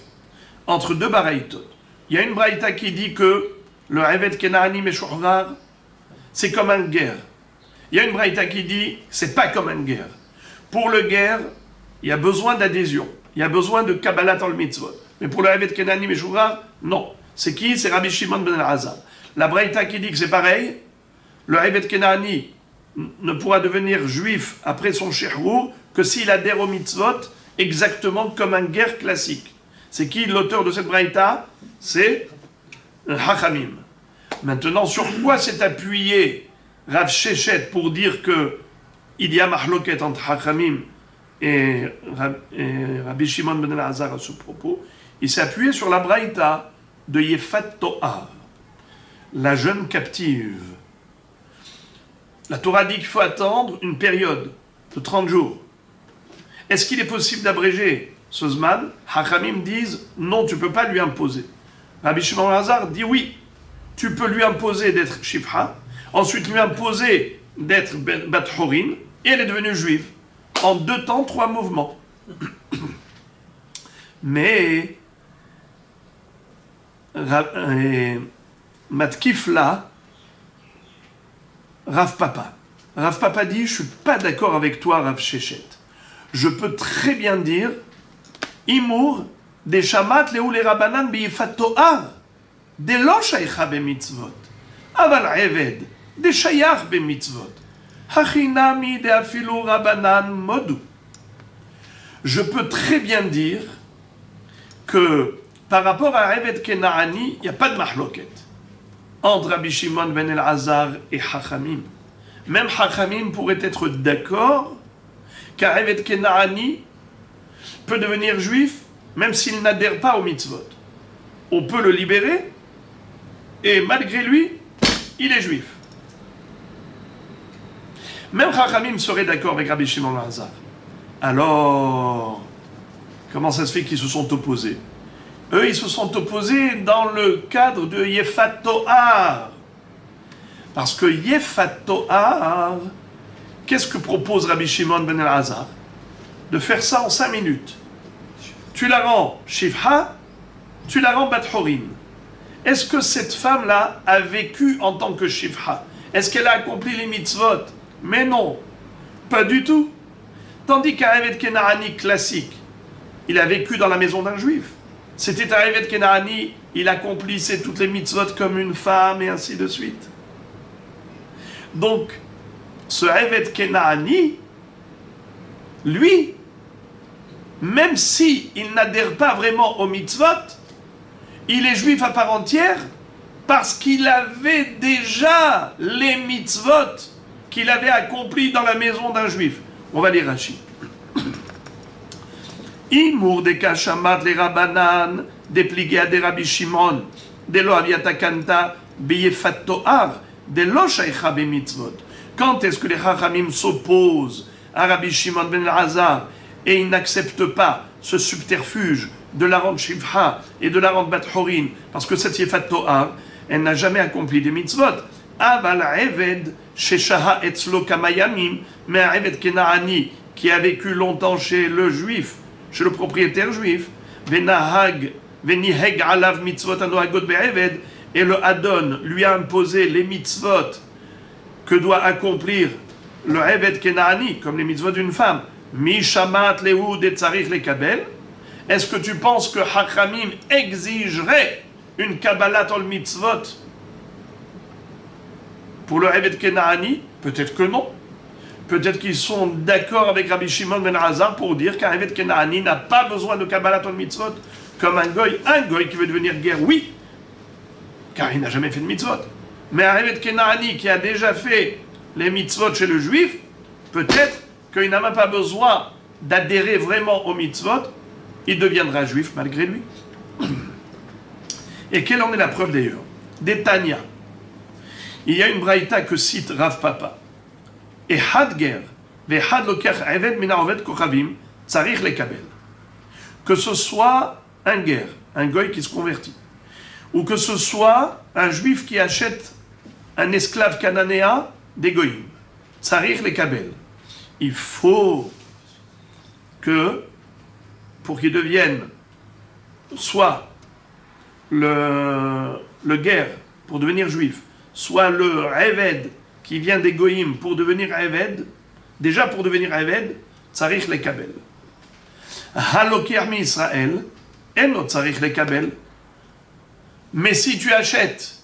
entre deux baraïtot, il y a une baraïta qui dit que le Eved Kenaani Meshouhrar, c'est comme un guerre. Il y a une baraïta qui dit c'est pas comme un guerre. Pour le guerre, il y a besoin d'adhésion, il y a besoin de Kabbalat al mitzvot. Mais pour le Eved Kenaani Meshouhrar, non. C'est qui? C'est Rabbi Shimon ben Elazar. La baraïta qui dit que c'est pareil, le Eved Kenaani ne pourra devenir juif après son shirur que s'il adhère au mitzvot exactement comme un guerre classique. C'est qui l'auteur de cette braïta? C'est Hachamim. Maintenant, sur quoi s'est appuyé Rav Shechet pour dire que il y a mahloket entre Hachamim et Rabbi Shimon ben Elazar à ce propos? Il s'est appuyé sur la braïta de Yefat Tohar, la jeune captive. La Torah dit qu'il faut attendre une période de 30 jours. Est-ce qu'il est possible d'abréger ce zman? Hachamim disent non, tu ne peux pas lui imposer. Rabbi Shimon ben Elazar dit oui, tu peux lui imposer d'être shifra, ensuite lui imposer d'être bat horin, et elle est devenue juive. En 2 temps, 3 mouvements. Mais Matkif là, Rav Papa. Rav Papa dit, je ne suis pas d'accord avec toi, Rav Shechet. Je peux très bien dire, Imour, des shamat leou les rabanan biyifat to'ar, des lo shaykha b'mitzvot, aval eved, des shayach b'mitzvot, hachinami de afilu rabanan modu. Je peux très bien dire que par rapport à Eved Kenaani, il n'y a pas de mahloket entre Rabbi Shimon ben Elazar et Hachamim. Même Hachamim pourrait être d'accord car Eved Kenaani peut devenir juif même s'il n'adhère pas au mitzvot. On peut le libérer et malgré lui, il est juif. Même Hachamim serait d'accord avec Rabbi Shimon ben Elazar. Alors, comment ça se fait qu'ils se sont opposés? Eux, ils se sont opposés dans le cadre de Yefat Tohar. Parce que Yefat Tohar, qu'est-ce que propose Rabbi Shimon ben Elazar? De faire ça en 5 minutes. Tu la rends shifha, tu la rends bat horin. Est-ce que cette femme-là a vécu en tant que shifha? Est-ce qu'elle a accompli les mitzvot? Mais non, pas du tout. Tandis qu'un Eved Kenaani classique, il a vécu dans la maison d'un juif. C'était un Eved Kenaani, il accomplissait toutes les mitzvot comme une femme et ainsi de suite. Donc, ce Eved Kenaani, lui, même si il n'adhère pas vraiment aux mitzvot, il est juif à part entière parce qu'il avait déjà les mitzvot qu'il avait accomplies dans la maison d'un juif. On va lire Rashi. Imour de kashamat le rabanan dépliqué de Rabbi Shimon de lo aviatakanta beyefat tohar de lo shaykha bemitzvot. Quand est-ce que les chachamim s'opposent à Rabbi Shimon ben Elazar et il n'accepte pas ce subterfuge de la rendre Shivha et de la rendre Bat Horin, parce que cette Yefat Toar, elle n'a jamais accompli des mitzvot. Aval Eved Sheshaha Etzlo Kamayamim, mais un Eved Kenaani qui a vécu longtemps chez le juif, chez le propriétaire juif, Venahag, Veniheg Alav Mitzvot Anoagot Be'eved, et le Adon lui a imposé les mitzvot que doit accomplir le Eved Kenaani, comme les mitzvot d'une femme. Mishamat Lehu de Tzarich le Kabel. Est-ce que tu penses que Hachamim exigerait une Kabbalat ol mitzvot pour le Eved Kenaani? Peut-être que non. Peut-être qu'ils sont d'accord avec Rabbi Shimon ben Elazar pour dire qu'un Eved Kenaani n'a pas besoin de Kabbalat ol mitzvot comme un goy qui veut devenir guerre, oui, car il n'a jamais fait de mitzvot. Mais un Eved Kenaani qui a déjà fait les mitzvot chez le juif, peut-être qu'il n'a même pas besoin d'adhérer vraiment aux mitzvot, il deviendra juif malgré lui. Et quelle en est la preuve d'ailleurs? Des Tanya. Il y a une braïta que cite Rav Papa. Et Hadger, ve Had lokech Eved mina Oved Kochavim, Tzarich lekabel. Que ce soit un guerre, un goy qui se convertit, ou que ce soit un juif qui achète un esclave cananéen des goyim, Tzarich lekabel. Il faut que, pour qu'il devienne soit le guerre pour devenir juif, soit le Eved qui vient des goyim pour devenir Eved, déjà pour devenir Eved, Tzarich lekabel. Halokir mi Israël, eno Tzarich lekabel. Mais si tu achètes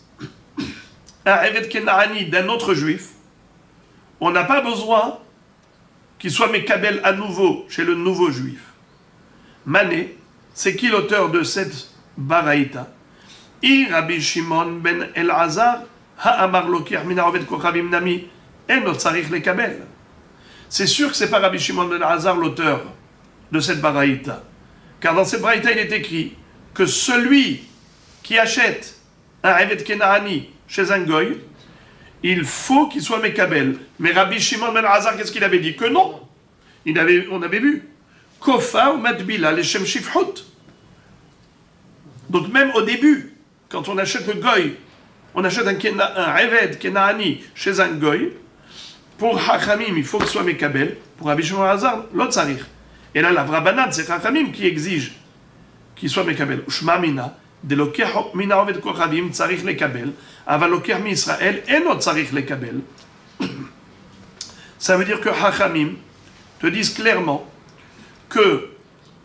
un Eved Kenaani d'un autre juif, on n'a pas besoin qu'il soit Mekabel à nouveau chez le nouveau juif. Mané, c'est qui l'auteur de cette baraïta? I Rabbi Shimon ben Elazar, ha'amar lokir mina oved kochavim nami, eno tzarich lekabel. C'est sûr que c'est pas Rabbi Shimon ben Elazar l'auteur de cette baraïta. Car dans cette baraïta, il est écrit que celui qui achète un Eved Kenaani chez un goy, il faut qu'il soit Mekabel. Mais Rabbi Shimon ben Elazar, qu'est-ce qu'il avait dit? Que non. On avait vu. Kofa ou Matbila, les Shem Shifhut. Donc même au début, quand on achète le goy, on achète un Eved Kenaani chez un goy, pour Hachamim, il faut qu'il soit Mekabel. Pour Rabbi Shimon ben Elazar, l'autre Tzarich. Et là, la Vrabanat, c'est Hachamim qui exige qu'il soit Mekabel. Ushma mina. De l'okeh mina oved kochavim tzarich lekabel, aval l'okeh mi Israël eno tzarich lekabel. Ça veut dire que Hachamim te disent clairement que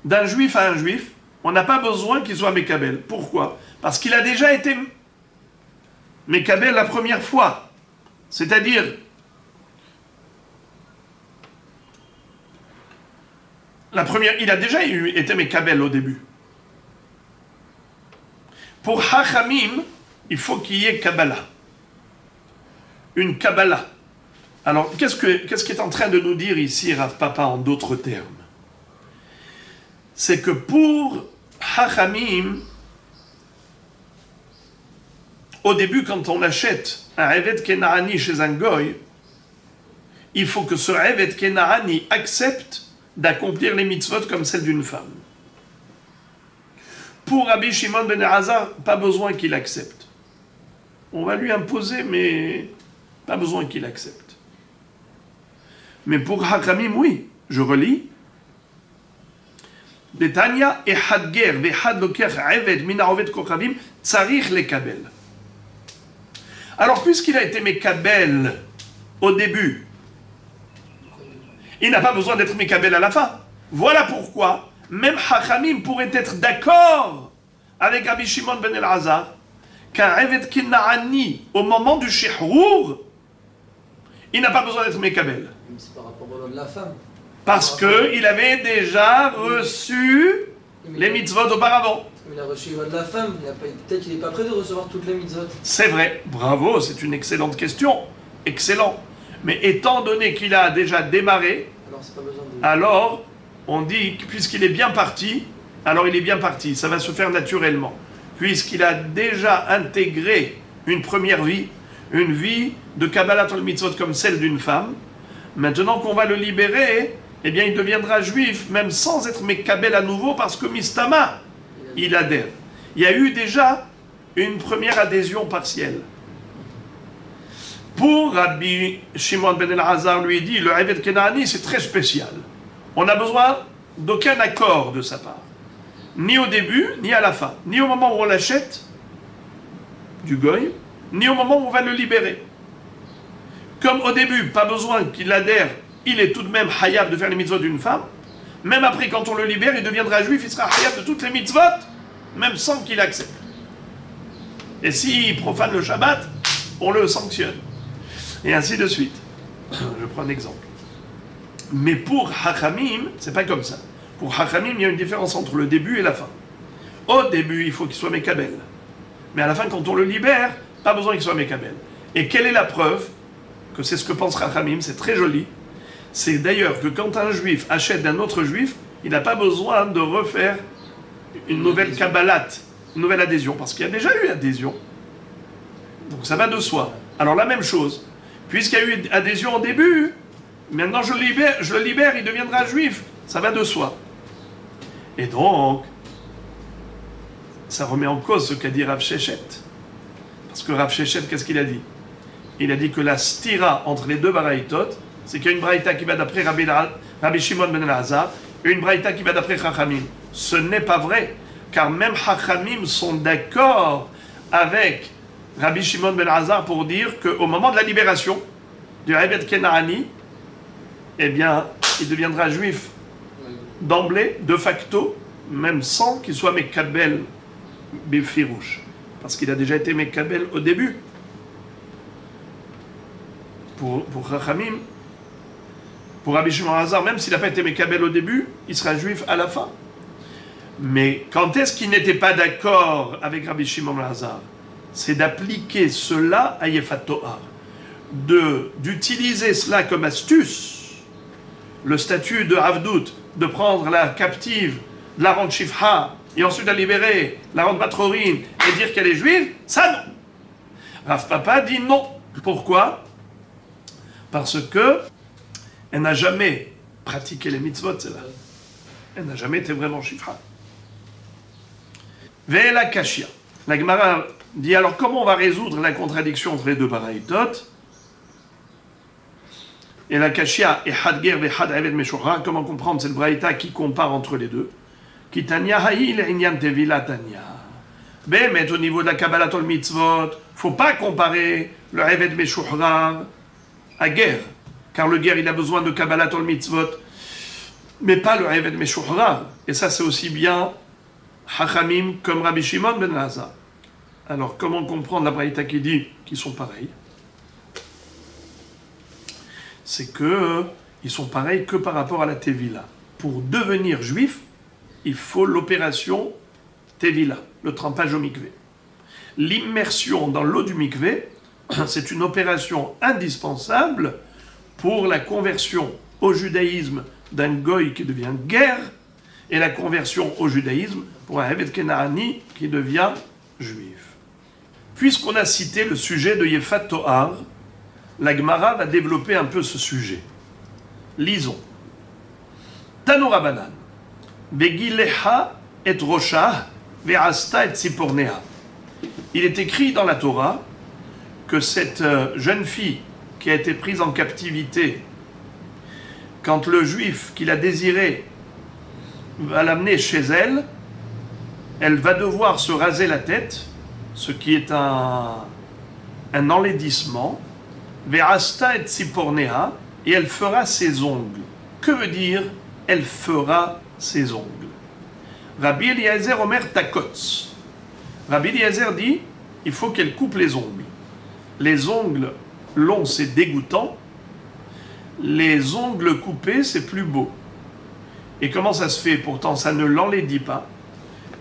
d'un juif à un juif, on n'a pas besoin qu'il soit Mekabel. Pourquoi? Parce qu'il a déjà été Mekabel la première fois. C'est-à-dire, il a déjà été Mekabel au début. Pour Hachamim, il faut qu'il y ait Kabbalah. Une Kabbalah. Alors, qu'est-ce qu'il est en train de nous dire ici, Rav Papa, en d'autres termes? C'est que pour Hachamim, au début, quand on achète un Eved Kenaani chez un goy, il faut que ce Eved Kenaani accepte d'accomplir les mitzvot comme celle d'une femme. Pour Rabbi Shimon ben Elazar, pas besoin qu'il accepte. On va lui imposer, mais pas besoin qu'il accepte. Mais pour Hachamim, oui, je relis. Betania et Hadger, Vehad Lokech Eved, Mina Oved Kochavim, Tzarich lekabel. Alors, puisqu'il a été Mekabel au début, il n'a pas besoin d'être Mekabel à la fin. Voilà pourquoi même Hachamim pourrait être d'accord avec Rabbi Shimon ben Elazar qu'un Eved Kenaani, au moment du Shihrour, il n'a pas besoin d'être Mekabel. C'est par rapport au nom de la femme. Parce qu'il avait déjà reçu les mitzvot auparavant. Il a reçu le nom de la femme, peut-être qu'il n'est pas prêt de recevoir toutes les mitzvot. C'est vrai, bravo, c'est une excellente question. Excellent. Mais étant donné qu'il a déjà démarré, c'est pas besoin de... alors on dit que puisqu'il est bien parti, alors il est bien parti, ça va se faire naturellement. Puisqu'il a déjà intégré une première vie, une vie de Kabbalat ol mitzvot comme celle d'une femme, Maintenant qu'on va le libérer, eh bien il deviendra juif, même sans être Mekabel à nouveau, parce que Mistama, il adhère. Il y a eu déjà une première adhésion partielle. Pour Rabbi Shimon ben Elazar, lui dit, le Eved Kenaani, c'est très spécial. On n'a besoin d'aucun accord de sa part. Ni au début, ni à la fin. Ni au moment où on l'achète, du goy, ni au moment où on va le libérer. Comme au début, pas besoin qu'il adhère, il est tout de même hayab de faire les mitzvot d'une femme. Même après, quand on le libère, il deviendra juif, il sera hayab de toutes les mitzvot, même sans qu'il accepte. Et s'il profane le Shabbat, on le sanctionne. Et ainsi de suite. Je prends un exemple. Mais pour Hachamim, c'est pas comme ça. Pour Hachamim, il y a une différence entre le début et la fin. Au début, il faut qu'il soit Mekabel. Mais à la fin, quand on le libère, pas besoin qu'il soit Mekabel. Et quelle est la preuve que c'est ce que pense Hachamim? C'est très joli. C'est d'ailleurs que quand un juif achète d'un autre juif, il n'a pas besoin de refaire une nouvelle Kabbalat, une nouvelle adhésion, parce qu'il y a déjà eu adhésion. Donc ça va de soi. Alors la même chose, puisqu'il y a eu adhésion au début, maintenant je le libère, il deviendra juif. Ça va de soi. Et donc, ça remet en cause ce qu'a dit Rav Shechet. Parce que Rav Shechet, qu'est-ce qu'il a dit? Il a dit que la stira entre les deux baraïtot, c'est qu'il y a une braïta qui va d'après Rabbi Shimon ben Elazar et une braïta qui va d'après Chachamim. Ce n'est pas vrai, car même Chachamim sont d'accord avec Rabbi Shimon ben Elazar pour dire qu'au moment de la libération du Eved Kenaani, eh bien, il deviendra juif d'emblée, de facto, même sans qu'il soit Mekabel Befirouche. Parce qu'il a déjà été Mekabel au début. Pour Chachamim, pour Rabbi Shimon ben Elazar, même s'il n'a pas été Mekabel au début, il sera juif à la fin. Mais quand est-ce qu'il n'était pas d'accord avec Rabbi Shimon ben Elazar? C'est d'appliquer cela à Yefat Tohar, d'utiliser cela comme astuce, le statut de Avdout, de prendre la captive, de la rendre Shifha, et ensuite la libérer, la rendre Batrorine, et dire qu'elle est juive, ça non. Rav Papa dit non. Pourquoi? Parce que elle n'a jamais pratiqué les mitzvot, celle-là. Elle n'a jamais été vraiment Shifra. Ve'ela Kashia. La Gemara dit alors comment on va résoudre la contradiction entre les deux baraïtot? Et la Kashia et Hadger ve'Had Eved Meshuchrar, comment comprendre cette braïta qui compare entre les deux? Kitania haïl inyan tevila tanya. Mais au niveau de la Kabbalat ol mitzvot, faut pas comparer le Eved Meshuchrar à guerre, car le guerre il a besoin de Kabbalat ol mitzvot, mais pas le Eved Meshuchrar. Et ça c'est aussi bien Hachamim comme Rabbi Shimon ben Elazar. Alors comment comprendre la braïta qui dit qu'ils sont pareils? C'est que ils sont pareils que par rapport à la Tevila. Pour devenir juif, il faut l'opération Tevila, le trempage au mikvé. L'immersion dans l'eau du mikvé, c'est une opération indispensable pour la conversion au judaïsme d'un goy qui devient guerre et la conversion au judaïsme pour un Eved Kenaani qui devient juif. Puisqu'on a cité le sujet de Yefat Tohar, la Gemara va développer un peu ce sujet. Lisons. Tanu Rabbanan, Begileha et Rosha, Ve'asta et Tzipornea. Il est écrit dans la Torah que cette jeune fille qui a été prise en captivité, quand le juif qui l'a désirée va l'amener chez elle, elle va devoir se raser la tête, ce qui est un enlaidissement, Ve'asta et Tzipornea, et elle fera ses ongles. Que veut dire elle fera ses ongles? Rabbi Eliezer Omer Takotz. Rabbi Eliezer dit il faut qu'elle coupe les ongles. Les ongles longs, c'est dégoûtant. Les ongles coupés, c'est plus beau. Et comment ça se fait? Pourtant, ça ne l'enlaidit pas.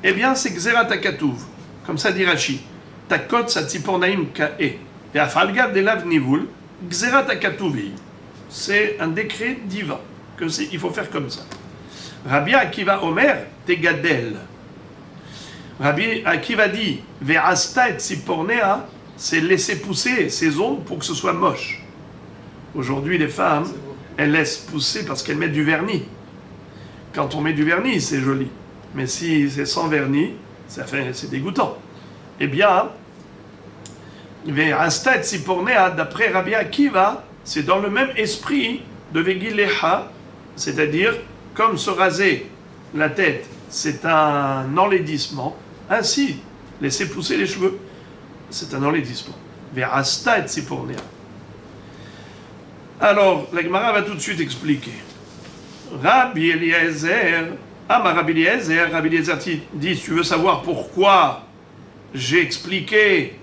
Eh bien, c'est Gzerat HaKatuv. Comme ça dit Rashi. Takotz Atzipornaim Ka'e. Et Afalga Delav Nivul, Gzerat HaKatuvi. C'est un décret divin. Il faut faire comme ça. Rabbi Akiva Omer, Tegadel. Rabbi Akiva dit, Ve'asta et Tzipornea, c'est laisser pousser ses ongles pour que ce soit moche. Aujourd'hui, les femmes, elle laisse pousser parce qu'elle met du vernis. Quand on met du vernis, c'est joli. Mais si c'est sans vernis, c'est dégoûtant. Eh bien, d'après Rabbi Akiva, c'est dans le même esprit de Vegileha, c'est-à-dire, comme se raser la tête, c'est un enlaidissement, ainsi, laisser pousser les cheveux, c'est un enlaidissement. Ve'asta et tzipurnea. Alors, la Gemara va tout de suite expliquer. Rabbi Eliezer dit, tu veux savoir pourquoi j'ai expliqué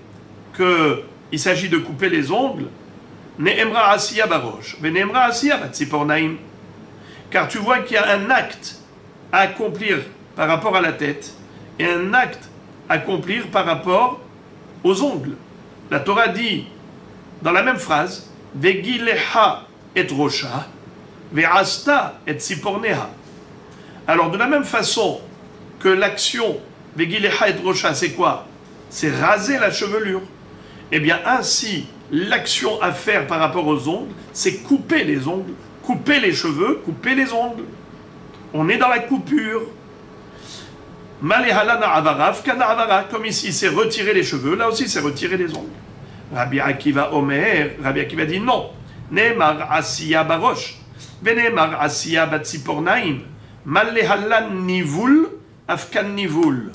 qu'il s'agit de couper les ongles, Ne'emra asiya barosh, ve'ne'emra asiya batzipornaim. Car tu vois qu'il y a un acte à accomplir par rapport à la tête et un acte à accomplir par rapport aux ongles. La Torah dit, dans la même phrase, Vegileha et rosha, ve'asta et tziporneha. Alors, de la même façon que l'action Vegileha et rosha, c'est quoi? C'est raser la chevelure. Eh bien, ainsi, l'action à faire par rapport aux ongles, c'est couper les ongles, couper les cheveux, couper les ongles. On est dans la coupure. Comme ici, c'est retirer les cheveux, là aussi, c'est retirer les ongles. Rabbi Akiva dit non. Ne'emar asiya barosh, ve'ne'emar asiya batzipornaim, malehalan nivul, afkan nivul.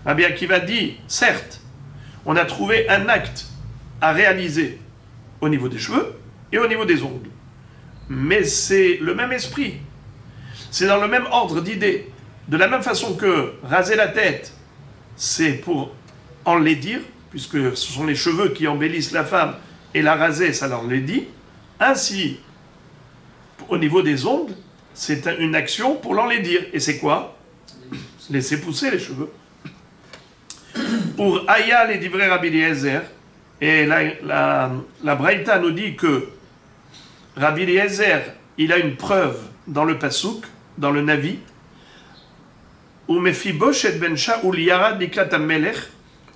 Rabbi Akiva dit, certes, on a trouvé un acte à réaliser au niveau des cheveux et au niveau des ongles. Mais c'est le même esprit. C'est dans le même ordre d'idées. De la même façon que raser la tête, c'est pour enlaidir, puisque ce sont les cheveux qui embellissent la femme, et la raser, ça l'enlaidit. Ainsi, au niveau des ongles, c'est une action pour l'enlaidir. Et c'est quoi? Laisser pousser les cheveux. Pour Aya, les divrei Rabbi Eliezer, et la Braïta nous dit que Rabbi Eliezer, il a une preuve dans le Passouk, dans le Navi, où Mephiboshet ben Shaoul yarad likrat hamelech,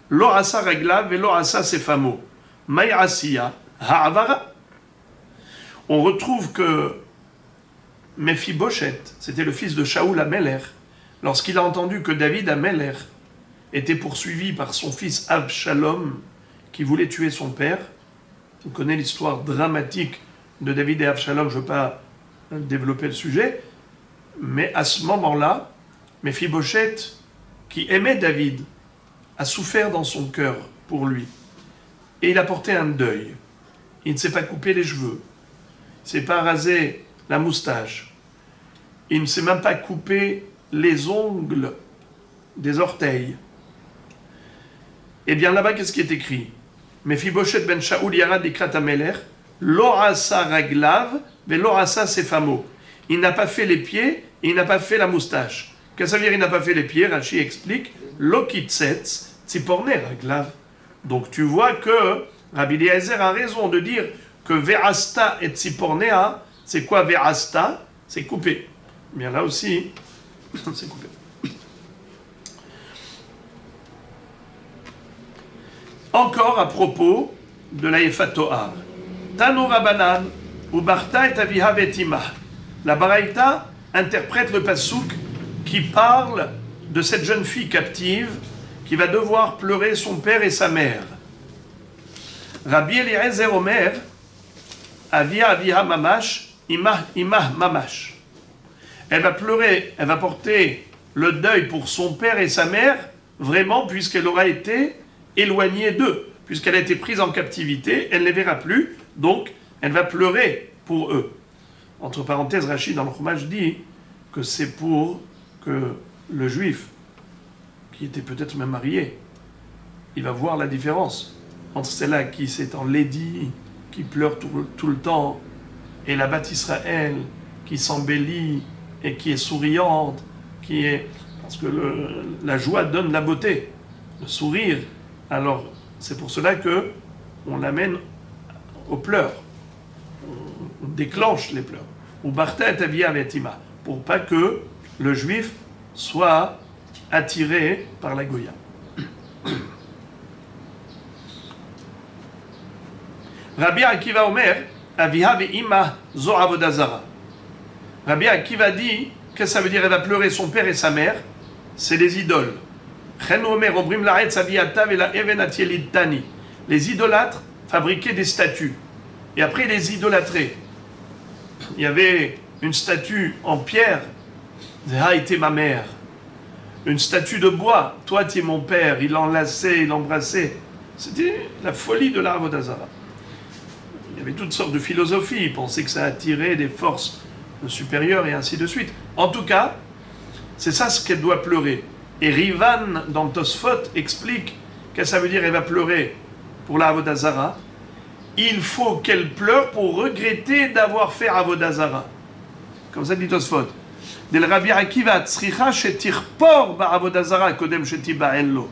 lo asa raglav velo asa sefamo, may asiya ha'avara. On retrouve que Mephiboshet, c'était le fils de Shaoul Hamelech, lorsqu'il a entendu que David Hamelech était poursuivi par son fils Abshalom, qui voulait tuer son père. On connaît l'histoire dramatique de David et Abshalom, je ne veux pas développer le sujet, mais à ce moment-là, Mephiboshet, qui aimait David, a souffert dans son cœur pour lui. Et il a porté un deuil. Il ne s'est pas coupé les cheveux. Il ne s'est pas rasé la moustache. Il ne s'est même pas coupé les ongles des orteils. Eh bien là-bas, qu'est-ce qui est écrit? Mephiboshet ben Shaoul yarad likrat hamelech, lo asa raglav velo asa sefamo. Il n'a pas fait les pieds, et il n'a pas fait la moustache. Qu'est-ce que ça veut dire il n'a pas fait les pieds? Rashi explique, lo kitsetz tziporne raglav. Donc tu vois que Rabbi Eliezer a raison de dire que ve'asta et tzipornea, c'est quoi ve'asta? C'est coupé. Bien là aussi, c'est coupé. Encore à propos de la Efa Toar. Tanu Rabanan, Ubarta et Aviha Vetima. La Baraïta interprète le pasouk qui parle de cette jeune fille captive qui va devoir pleurer son père et sa mère. Rabbi Eliezer Omer, Avia Aviha Mamash, Imah Mamash. Elle va pleurer, elle va porter le deuil pour son père et sa mère, vraiment, puisqu'elle aura été éloignée d'eux, puisqu'elle a été prise en captivité, elle ne les verra plus, donc elle va pleurer pour eux. Entre parenthèses, Rachid dans le Chumash dit que c'est pour que le juif, qui était peut-être même marié, il va voir la différence entre celle-là qui s'est enlaidie, qui pleure tout le temps, et la Bat Israël qui s'embellit et qui est souriante, qui est... parce que la joie donne la beauté, le sourire. Alors, c'est pour cela que on l'amène aux pleurs. On déclenche les pleurs. Ou Barta et Avia Vetima, pour pas que le juif soit attiré par la Goya. Rabbi Akiva Omer, Aviha ve'ima zo avodah zara. Rabbi Akiva dit, qu'est-ce que ça veut dire? Elle va pleurer son père et sa mère. C'est les idoles. Les idolâtres fabriquaient des statues. Et après, ils les idolâtraient. Il y avait une statue en pierre. Zéha était ma mère. Une statue de bois. Toi, tu es mon père. Il l'enlaçait, il l'embrassait. C'était la folie de la avodah zara. Il y avait toutes sortes de philosophies. Ils pensaient que ça attirait des forces supérieures et ainsi de suite. En tout cas, c'est ça ce qu'elle doit pleurer. Et Rivan, dans Tosfot, explique que ça veut dire elle va pleurer pour la avodah zara. Il faut qu'elle pleure pour regretter d'avoir fait avodah zara. Comme ça dit Tosfot. Del Rabbi Akiva tzricha shetirpor ba avodah zara kodem shetiba'en lo.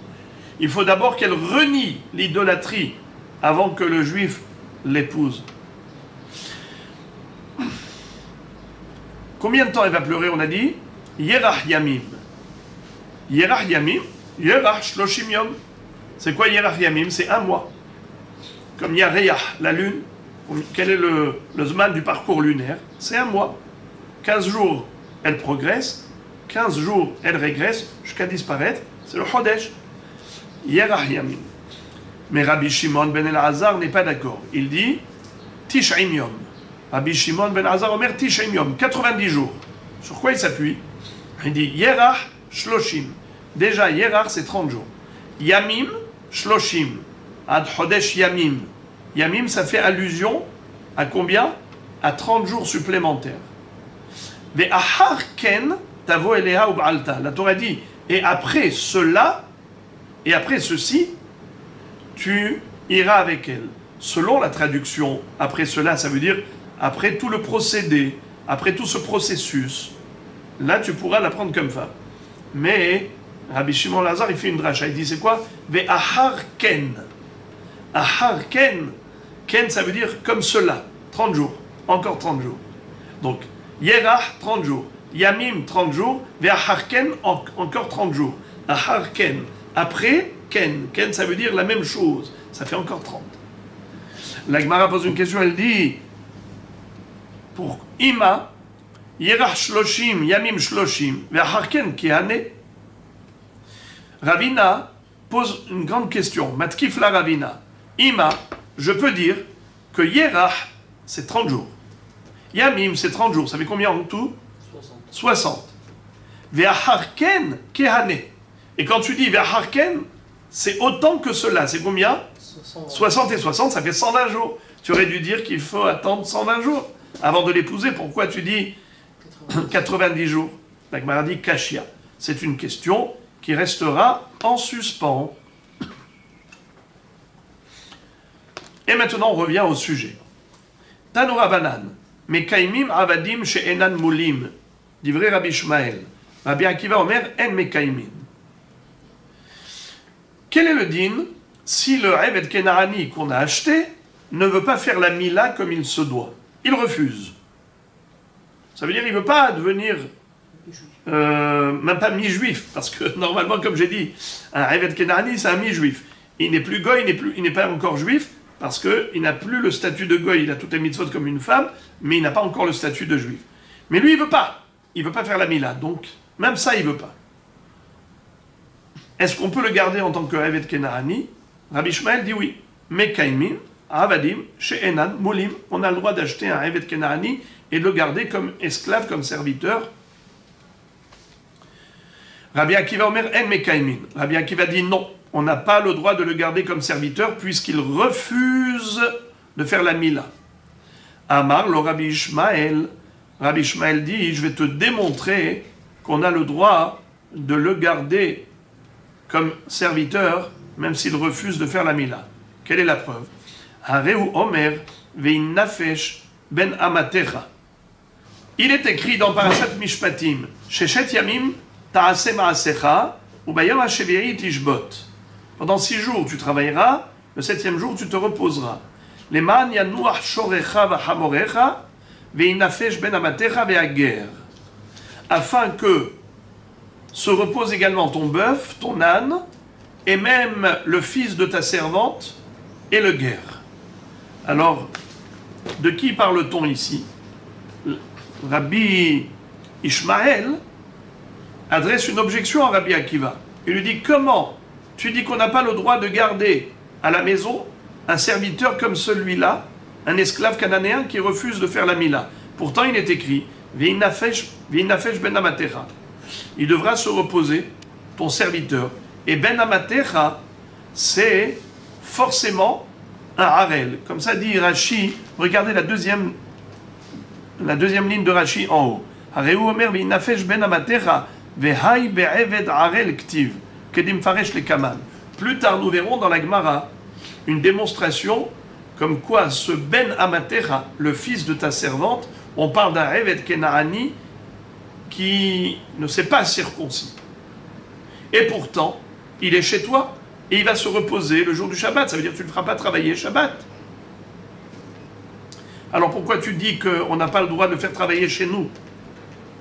Il faut d'abord qu'elle renie l'idolâtrie avant que le juif l'épouse. Combien de temps elle va pleurer, on a dit? Yerach Yamim. Yerach Yamim, Yerach Shloshim Yom. C'est quoi Yerach Yamim? C'est un mois. Comme Yareyach, la lune. Quel est le Zman du parcours lunaire? C'est un mois. 15 jours, elle progresse. 15 jours, elle régresse jusqu'à disparaître. C'est le Chodesh. Yerach Yamim. Mais Rabbi Shimon ben Elazar n'est pas d'accord. Il dit Tish'im Yom. Rabbi Shimon ben Elazar omer Tish'im Yom. 90 jours. Sur quoi il s'appuie? Il dit Yerach Shloshim. Déjà, Yerach, c'est 30 jours. Yamim, Shloshim. Ad Chodesh Yamim. Yamim, ça fait allusion à combien? À 30 jours supplémentaires. Ve'achar ken tavo eleha u'b'alta. La Torah dit, et après cela, et après ceci, tu iras avec elle. Selon la traduction, après cela, ça veut dire après tout le procédé, après tout ce processus, là tu pourras la prendre comme femme. Mais Rabbi Shimon Lazar, il fait une dracha, il dit c'est quoi? Ve'achar ken. Achar ken. Ken, ça veut dire comme cela, 30 jours, encore 30 jours. Donc, Yerach, 30 jours. Yamim, 30 jours. Ve'achar ken, encore 30 jours. Achar ken. Après, ken. Ken, ça veut dire la même chose. Ça fait encore 30. La Gemara pose une question, elle dit, pour Ima, Yerach shloshim, Yamim shloshim, ve'achar ken kihane. Ravina pose une grande question. Matkif la Ravina. Ima, je peux dire que Yerach, c'est 30 jours. Yamim, c'est 30 jours. Ça fait combien en tout? 60. Ve'acharken kehane. Et quand tu dis Ve'acharken, c'est autant que cela. C'est combien? 60 et 60, ça fait 120 jours. Tu aurais dû dire qu'il faut attendre 120 jours avant de l'épouser. Pourquoi tu dis 90 jours? La Gemara dit Kashia. C'est une question qui restera en suspens. Et maintenant, on revient au sujet. Tanoura Banan, Mekaimim Avadim She'enan Mulim, divrei Rabbi Ishmael. Rabbi Akiva Omer, En Mekaimim. Quel est le din si le Eved Kenaani qu'on a acheté ne veut pas faire la Mila comme il se doit? Il refuse. Ça veut dire qu'il ne veut pas devenir même pas mi-juif, parce que normalement, comme j'ai dit, un Eved Kenaani, c'est un mi-juif. Il n'est plus goy, il n'est pas encore juif, parce qu'il n'a plus le statut de goy, il a toutes les mitzvot comme une femme, mais il n'a pas encore le statut de juif. Mais lui, il veut pas faire la Mila, donc même ça, il veut pas. Est-ce qu'on peut le garder en tant que Eved Kenaani? Rabbi Ishmael dit oui. Mekaimim, Avadim, She'enan, Mulim, on a le droit d'acheter un Eved Kenaani et de le garder comme esclave, comme serviteur. Rabbi Akiva Omer En Mekaimin. Rabbi Akiva dit non, on n'a pas le droit de le garder comme serviteur puisqu'il refuse de faire la Mila. Amar, le Rabbi Ishmael. Rabbi Ishmael dit, je vais te démontrer qu'on a le droit de le garder comme serviteur, même s'il refuse de faire la Mila. Quelle est la preuve? Hareu Omer ve'in nafesh ben amatecha. Il est écrit dans Parashat Mishpatim, Sheshet Yamim ta'aseh ma'asecha, ou bayom ha'shevi'i tishbot. Pendant 6 jours tu travailleras, le 7e jour tu te reposeras. Leman yanuach shorecha v'hamorecha, ve'in nafesh ben amatecha ve'ager. Afin que se repose également ton bœuf, ton âne, et même le fils de ta servante et le guerre. Alors, de qui parle-t-on ici? Rabbi Ishmael adresse une objection à Rabbi Akiva. Il lui dit, comment tu dis qu'on n'a pas le droit de garder à la maison un serviteur comme celui-là, un esclave cananéen qui refuse de faire la mila? Pourtant il est écrit, V'inafesh ben amatecha. Il devra se reposer, ton serviteur. Et ben amatecha, c'est forcément un harel. Comme ça dit Rashi, regardez la deuxième ligne de Rashi en haut. Hareu omer v'inafesh ben amatecha v'hai be'eved harel ktiv kedim faresh le kaman. Plus tard, nous verrons dans la Gemara une démonstration comme quoi ce ben amatecha, le fils de ta servante, on parle d'un eved kenaani qui ne s'est pas circoncis. Et pourtant, il est chez toi et il va se reposer le jour du Shabbat. Ça veut dire que tu ne le feras pas travailler Shabbat. Alors pourquoi tu dis qu'on n'a pas le droit de le faire travailler chez nous?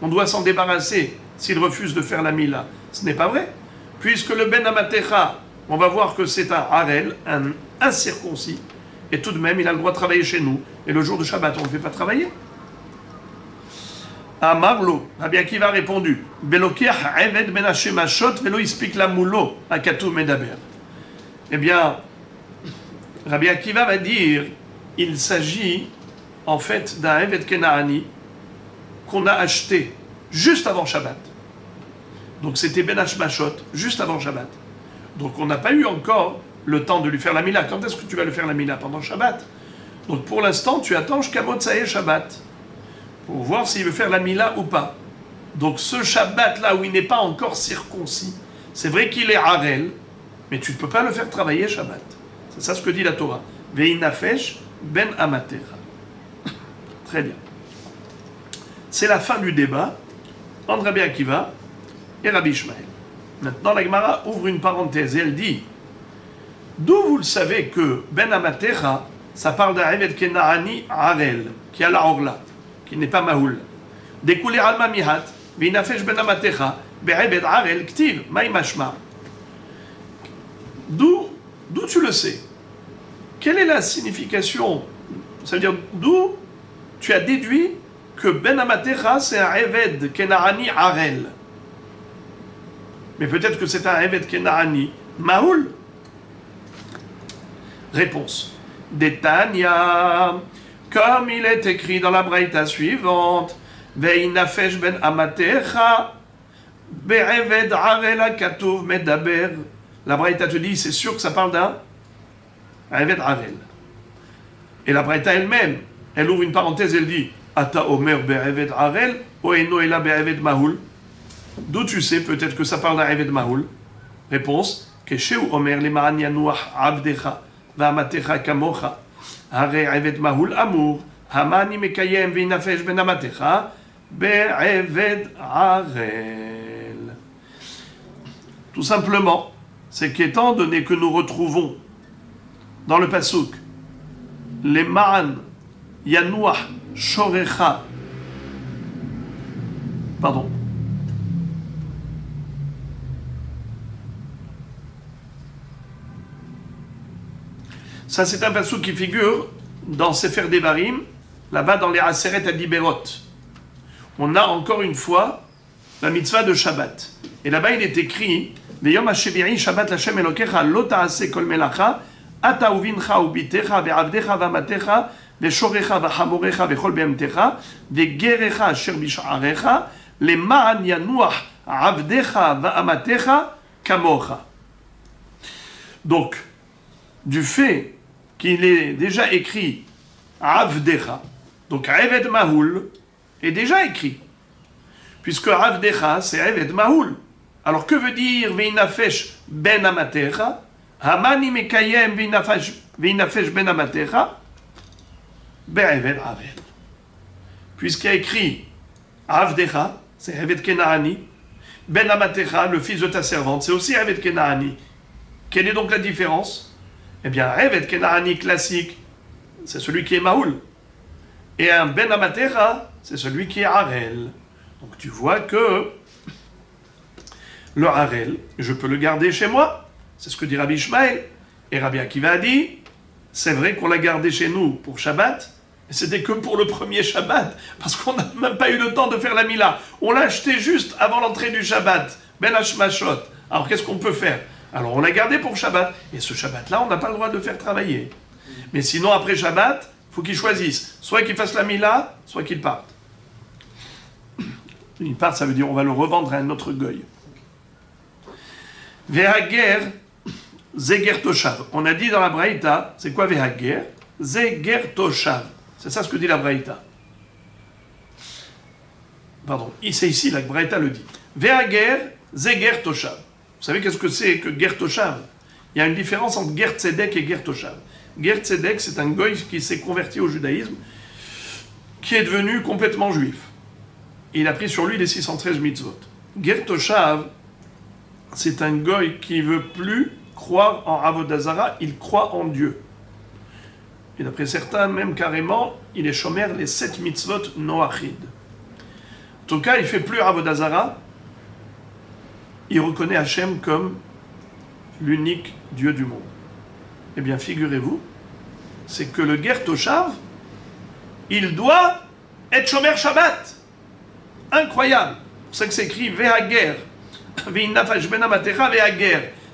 On doit s'en débarrasser s'il refuse de faire la mila. Ce n'est pas vrai. Puisque le ben amatecha, on va voir que c'est un harel, un incirconcis, et tout de même, il a le droit de travailler chez nous. Et le jour de Shabbat, on ne le fait pas travailler. Amarlo, Rabbi Akiva a répondu, Belokiach eved ben hashemashot velo ispik la moulo akatu medaber. Eh bien, Rabbi Akiva va dire, il s'agit en fait d'un eved kenaani qu'on a acheté juste avant Shabbat. Donc c'était ben hashemashot, juste avant Shabbat. Donc on n'a pas eu encore le temps de lui faire la mila. Quand est-ce que tu vas lui faire la mila? Pendant Shabbat. Donc pour l'instant, tu attends jusqu'à Motsae Shabbat pour voir s'il veut faire la mila ou pas. Donc ce Shabbat-là où il n'est pas encore circoncis, c'est vrai qu'il est harel, mais tu ne peux pas le faire travailler Shabbat. C'est ça ce que dit la Torah. Ve'inafesh ben amatecha. Très bien. C'est la fin du débat entre Rabbi Akiva et Rabbi Ishmael. Maintenant, la Gemara ouvre une parenthèse et elle dit, d'où vous le savez que ben amatecha, ça parle d'un eved kenaani harel, qui a la orla, qui n'est pas mahoul. Découlé alma mihat, v'inafesh ben amatecha, be'eved harel ktiv, maï mashma. D'où tu le sais? Quelle est la signification? Ça veut dire, d'où tu as déduit que ben amatecha, c'est un eved kenaani harel. Mais peut-être que c'est un eved kenaani mahoul. Réponse. Détania, comme il est écrit dans la braïta suivante, Ve'inafesh ben amatecha, be'eved harel katuv medaber. La braïta te dit, c'est sûr que ça parle d'un eved harel. Et la braïta elle-même, elle ouvre une parenthèse, elle dit, Ata omer be'eved harel, o eno ela be'eved mahoul. D'où tu sais peut-être que ça parle d'un eved mahoul? Réponse. Kesheu omer le ma'an yanuach abdecha va'amatecha kamocha. Hare eved mahoul amour. Hamani mekayem v'inafesh ben amatecha be'eved harel. Tout simplement, c'est qu'étant donné que nous retrouvons dans le pasuk les ma'an yanuach shorecha. Pardon. Ça, c'est un passouk qui figure dans Sefer Devarim, là-bas dans les Aseret Adiberot. On a encore une fois la mitzvah de Shabbat. Et là-bas, il est écrit Veyom Hashevi'i Shabbat Lashem Elokecha Lo ta'aseh kol melacha Ata uvincha ubitecha ve'avdecha va'amatecha ve'shorecha va'hamorecha ve'chol be'emtecha ve'gerecha asher bish'arecha le'ma'an yanuach avdecha va'amatecha kamocha. Donc, du fait qu'il est déjà écrit Avdecha, donc Eved Mahoul est déjà écrit, puisque Avdecha c'est Eved Mahoul. Alors que veut dire Veinafesh ben amatecha? Hamani mekayem Veinafesh ben amatecha be'eved Avel. Puisqu'il y a écrit Avdecha, c'est Eved Kenaani, ben amatecha, le fils de ta servante, c'est aussi Eved Kenaani. Quelle est donc la différence? Eh bien, un Eved Kenaani classique, c'est celui qui est Mahoul. Et un Ben Amatecha, c'est celui qui est Harel. Donc tu vois que le Harel, je peux le garder chez moi. C'est ce que dit Rabbi Ishmael. Et Rabbi Akiva a dit, c'est vrai qu'on l'a gardé chez nous pour Shabbat, C'était que pour le premier Shabbat, parce qu'on n'a même pas eu le temps de faire la Mila. On l'a acheté juste avant l'entrée du Shabbat, Ben Hashmashot. Alors qu'est-ce qu'on peut faire? Alors on l'a gardé pour Shabbat, et ce Shabbat-là, on n'a pas le droit de le faire travailler. Mais sinon, après Shabbat, il faut qu'il choisisse. Soit qu'il fasse la Mila, soit qu'il parte. Il part, ça veut dire on va le revendre à un autre goy. Vehager, Zeger Toshav. On a dit dans la Braïta, c'est quoi Vehager? Zeger Toshav. C'est ça ce que dit la Braïta. Pardon, c'est ici, la Braïta le dit. Vehager, Zeger Toshav. Vous savez qu'est-ce que c'est que Ger Toshav? Il y a une différence entre Ger Tzedek et Ger Toshav. Ger Tzedek, c'est un goy qui s'est converti au judaïsme, qui est devenu complètement juif. Il a pris sur lui les 613 mitzvot. Ger Toshav, c'est un goy qui veut plus croire en Avodah Zara, il croit en Dieu. Et d'après certains, même carrément, il est shomer les 7 mitzvot noachid. En tout cas, il fait plus Avodah Zara, il reconnaît Hachem comme l'unique Dieu du monde. Eh bien, figurez-vous, c'est que le Ger Toshav, il doit être shomer Shabbat. Incroyable. C'est pour ça que c'est écrit Vehager.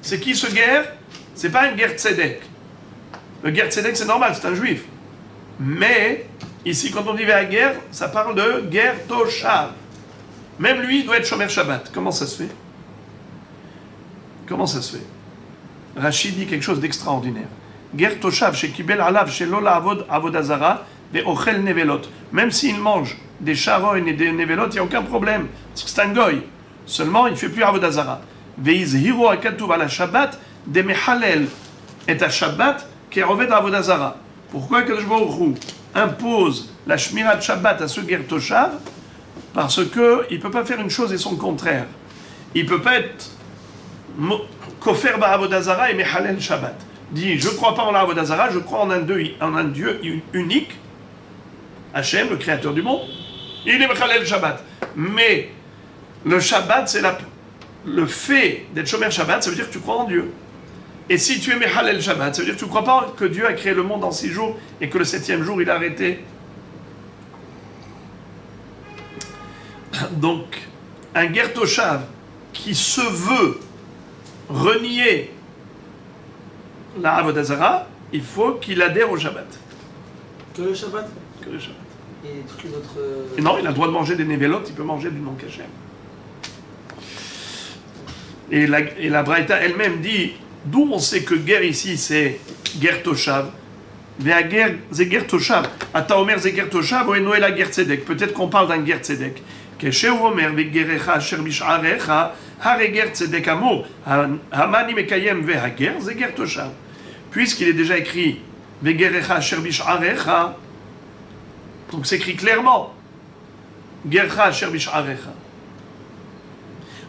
C'est qui ce guerre? C'est pas un guerre tzedek. Le guerre tzedek c'est normal, c'est un juif. Mais ici quand on dit guerre, ça parle de guerre toshav. Même lui il doit être shomer Shabbat. Comment ça se fait? Comment ça se fait? Rachid dit quelque chose d'extraordinaire. Guerre toshav chez kibel alav chez lola avod avodazara ve ochel nevelot. Même s'il mange des charogne et des nevelot, il n'y a aucun problème. Parce que c'est un goy. Seulement, il ne fait plus Avodah Zara. Veizhiro akatuv ala Shabbat de mehalel et à Shabbat qui revêt Avodah Zara. Pourquoi Kadosh Baruch Hu impose la Shmirat Shabbat à ce Ger Toshav? Parce que il peut pas faire une chose et son contraire. Il peut pas être kofer ba Avodah Zara et mehalel Shabbat. Dit, je crois pas en la Avodah Zara, je crois en un Dieu unique, Hachem, le créateur du monde. Il est mehalel Shabbat. Mais le Shabbat, c'est le fait d'être shomer Shabbat, ça veut dire que tu crois en Dieu. Et si tu es mehalel Shabbat, ça veut dire que tu ne crois pas que Dieu a créé le monde en 6 jours et que le 7e jour, il a arrêté. Donc, un Ger Toshav qui se veut renier la Avodah Zara, il faut qu'il adhère au Shabbat. Que le Shabbat? Que le Shabbat. Et toutes les autres... Et non, il a le droit de manger des névélotes, il peut manger du non-kachem. Et la Braïta elle-même dit, d'où on sait que guerre ici c'est Ger Toshav, Vehager c'est Ger Toshav, Ata Omer c'est Ger Toshav, ou Noël Ger Tzedek. Peut-être qu'on parle d'un Ger Tzedek. Keshe Omer Vegerecha Asher Bish'arecha, Hare Ger Tzedek Amo, Hamani Mekayem Vehager c'est Ger Toshav. Puisqu'il est déjà écrit Vegerecha Asher Bish'arecha, donc c'est écrit clairement Gercha Asher Bish'arecha.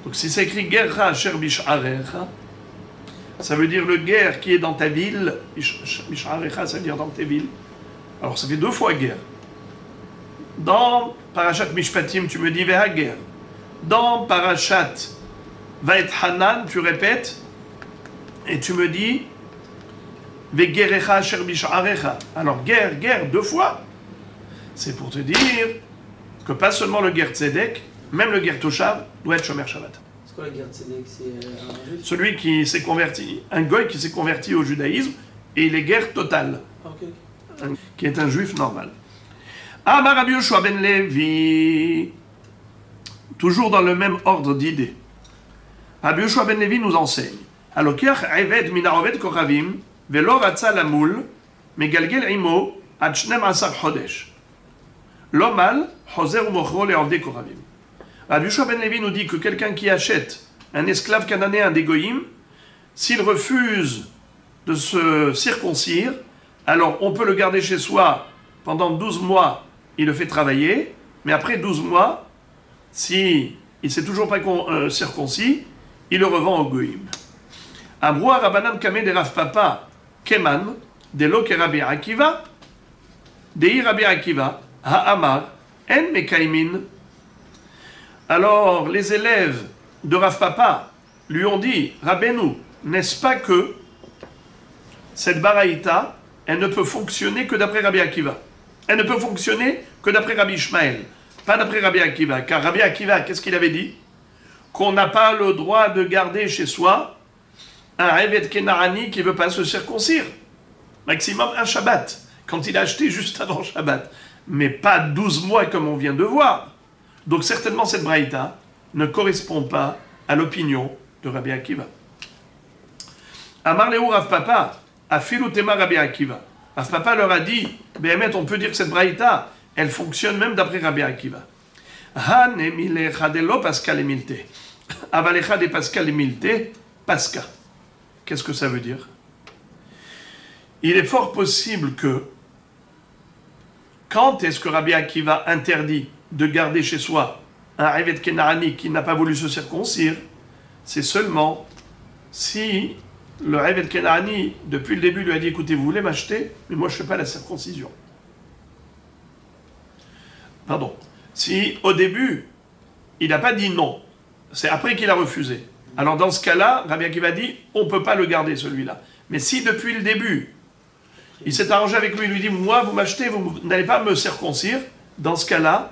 Donc si c'est écrit Gercha Asher Bish'arecha, ça veut dire le guerre qui est dans ta ville. Bish'arecha, ça veut dire dans tes villes. Alors ça fait 2 fois guerre. Dans Parashat Mishpatim, tu me dis Vehager. Dans Parashat Vaet Hanan, tu répètes et tu me dis Vegerecha Asher Bish'arecha. Alors guerre 2 fois. C'est pour te dire que pas seulement le Ger Tzedek, même le Ger Toshav doit être shomer Shabbat. C'est quoi la Ger Tzedek? C'est un juif? Celui qui s'est converti, un goy qui s'est converti au judaïsme, et il est Ger total, qui est un juif normal. Amar Rabbi Yoshua ben Levi, toujours dans le même ordre d'idées. Rabbi Yoshua ben Levi nous enseigne. Alokiach eved min ha'oved kochavim, velo ratza lamul, megalgel imo, ad 12 chodesh. L'omal, choser umochro le'ovdei kochavim. Rabbi Yoshua ben Levi nous dit que quelqu'un qui achète un esclave cananéen des goyim, s'il refuse de se circoncire, alors on peut le garder chez soi pendant 12 mois, il le fait travailler, mais après 12 mois, si il ne s'est toujours pas circoncis, il le revend au goyim. Amroua Rabbanan Kame de Rav Papa Keman, de lo ke Rabbi Akiva, dei Rabbi Akiva, ha'amar, en mekaimin. Alors les élèves de Rav Papa lui ont dit, Rabbeinu, n'est-ce pas que cette baraïta, elle ne peut fonctionner que d'après Rabbi Akiva? Elle ne peut fonctionner que d'après Rabbi Ishmael, pas d'après Rabbi Akiva. Car Rabbi Akiva, qu'est-ce qu'il avait dit? Qu'on n'a pas le droit de garder chez soi un Eved Kenaani qui ne veut pas se circoncire. Maximum un Shabbat, quand il a acheté juste avant Shabbat. Mais pas 12 mois comme on vient de voir. Donc certainement cette braïta ne correspond pas à l'opinion de Rabbi Akiva. Amar Léou Rav Papa, Afilu Tema Rabbi Akiva. Rav Papa leur a dit, Béhémet, on peut dire que cette braïta, elle fonctionne même d'après Rabbi Akiva. Han emilecha de lo pascal emilte. Avalecha de pascal emilte, pasca. Qu'est-ce que ça veut dire? Il est fort possible que, quand est-ce que Rabbi Akiva interdit de garder chez soi un Eved Kenaani qui n'a pas voulu se circoncire, c'est seulement si le Eved Kenaani, depuis le début, lui a dit, écoutez, vous voulez m'acheter, mais moi je ne fais pas la circoncision. Pardon. Si au début, il n'a pas dit non, c'est après qu'il a refusé. Alors dans ce cas-là, Rabbi Akiva dit, on ne peut pas le garder celui-là. Mais si depuis le début, il s'est arrangé avec lui, il lui dit, moi vous m'achetez, vous n'allez pas me circoncire, dans ce cas-là,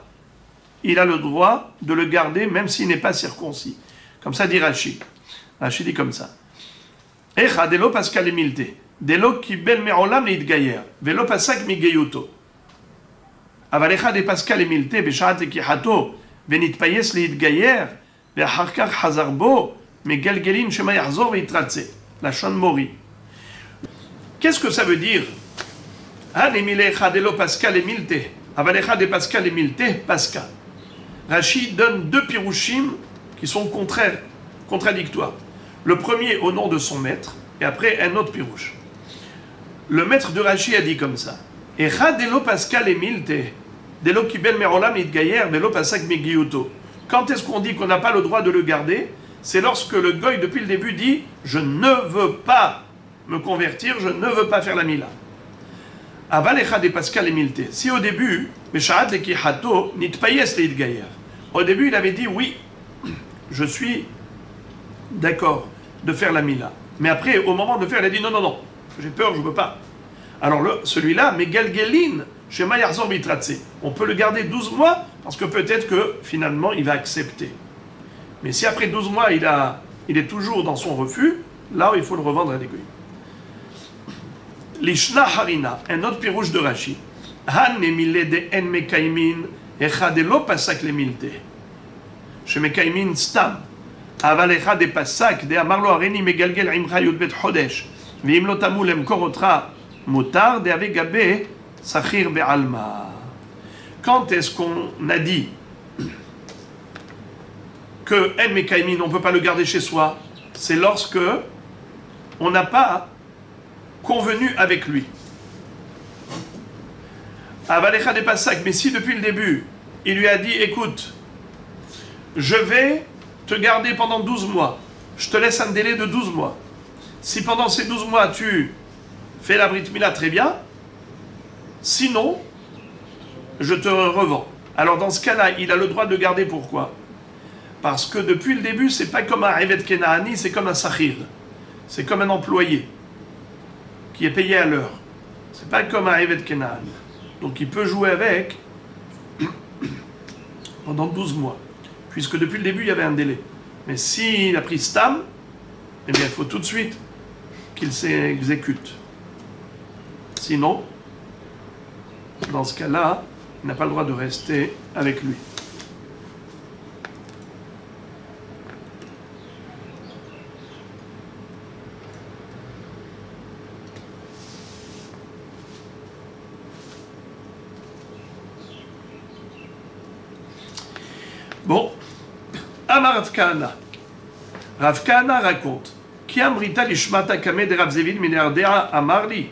il a le droit de le garder même s'il n'est pas circoncis. Comme ça dit Rashi. Rashi dit comme ça. Echa delo pascal emilte, delo kibel me'olam leitgayer, velo pasak migeyuto. אבל אחד פסקה למילתה בשעת לקיחתו ונתפייס להתגייר ואחר כך חזר בו מגלגלין שמה יחזור ויתרצה. לשון מורי. Qu'est-ce que ça veut dire? הנמילה אחד לא פסקה למילתה אבל אחד פסקה למילתה פסקה. Rashi donne deux pirouchim qui sont contradictoires. Le premier au nom de son maître et après un autre pirouche. Le maître de Rashi a dit comme ça. Echad delo pascal emilte. Quand est-ce qu'on dit qu'on n'a pas le droit de le garder? C'est lorsque le goy, depuis le début, dit « Je ne veux pas me convertir, je ne veux pas faire la mila ». Si au début, au début il avait dit « Oui, je suis d'accord de faire la mila ». Mais après, au moment de faire, il a dit « Non, non, non, j'ai peur, je ne veux pas ». Alors celui-là, mais Galgelin, chez Mayarzor Bitratse, on peut le garder 12 mois, parce que peut-être que finalement il va accepter. Mais si après 12 mois il est toujours dans son refus, là il faut le revendre à l'égoï. Lishna Harina, un autre pirouche de Rashi. Han emile de en mekaimin, echadelo pasak lemilte. Chez mekaimin stam. Aval echade pasak, de amarlo areni megalgel imcha yudbet chodesh. Veim lo tamu lemkorotra. Motar de Avegabé Sachir Be'alma. Quand est-ce qu'on a dit que En Mekaimin, on ne peut pas le garder chez soi? C'est lorsque on n'a pas convenu avec lui. Avalecha de Passak, mais si depuis le début, il lui a dit, écoute, je vais te garder pendant 12 mois, je te laisse un délai de 12 mois. Si pendant ces 12 mois, tu fais la Brit Mila, très bien. Sinon, je te revends. Alors dans ce cas-là, il a le droit de le garder. Pourquoi? Parce que depuis le début, c'est pas comme un Eved Kenaani, c'est comme un Sachir. C'est comme un employé qui est payé à l'heure. C'est pas comme un Eved Kenaani. Donc il peut jouer avec pendant 12 mois. Puisque depuis le début, il y avait un délai. Mais s'il a pris Stam, eh bien il faut tout de suite qu'il s'exécute. Sinon, dans ce cas-là, il n'a pas le droit de rester avec lui. Bon, Amar Rav Kahana. Rav Kahana raconte Ki amrita lishmata kame de Rav Zevin minardea amarli.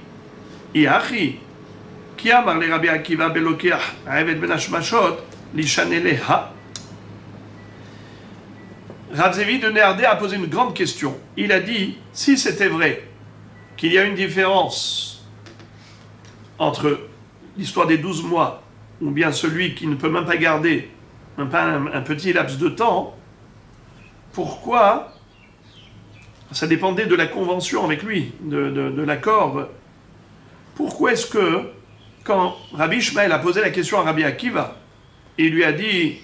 Iachi, qui a marlé Rabbi Akiva belokiach Eved ben Hashmashot lishaneleha. Rav Zevi de Néardé a posé une grande question. Il a dit, si c'était vrai qu'il y a une différence entre l'histoire des 12 mois, ou bien celui qui ne peut même pas garder un petit laps de temps, pourquoi ça dépendait de la convention avec lui, de l'accord. Pourquoi est-ce que quand Rabbi Ishmael a posé la question à Rabbi Akiva, il lui a dit,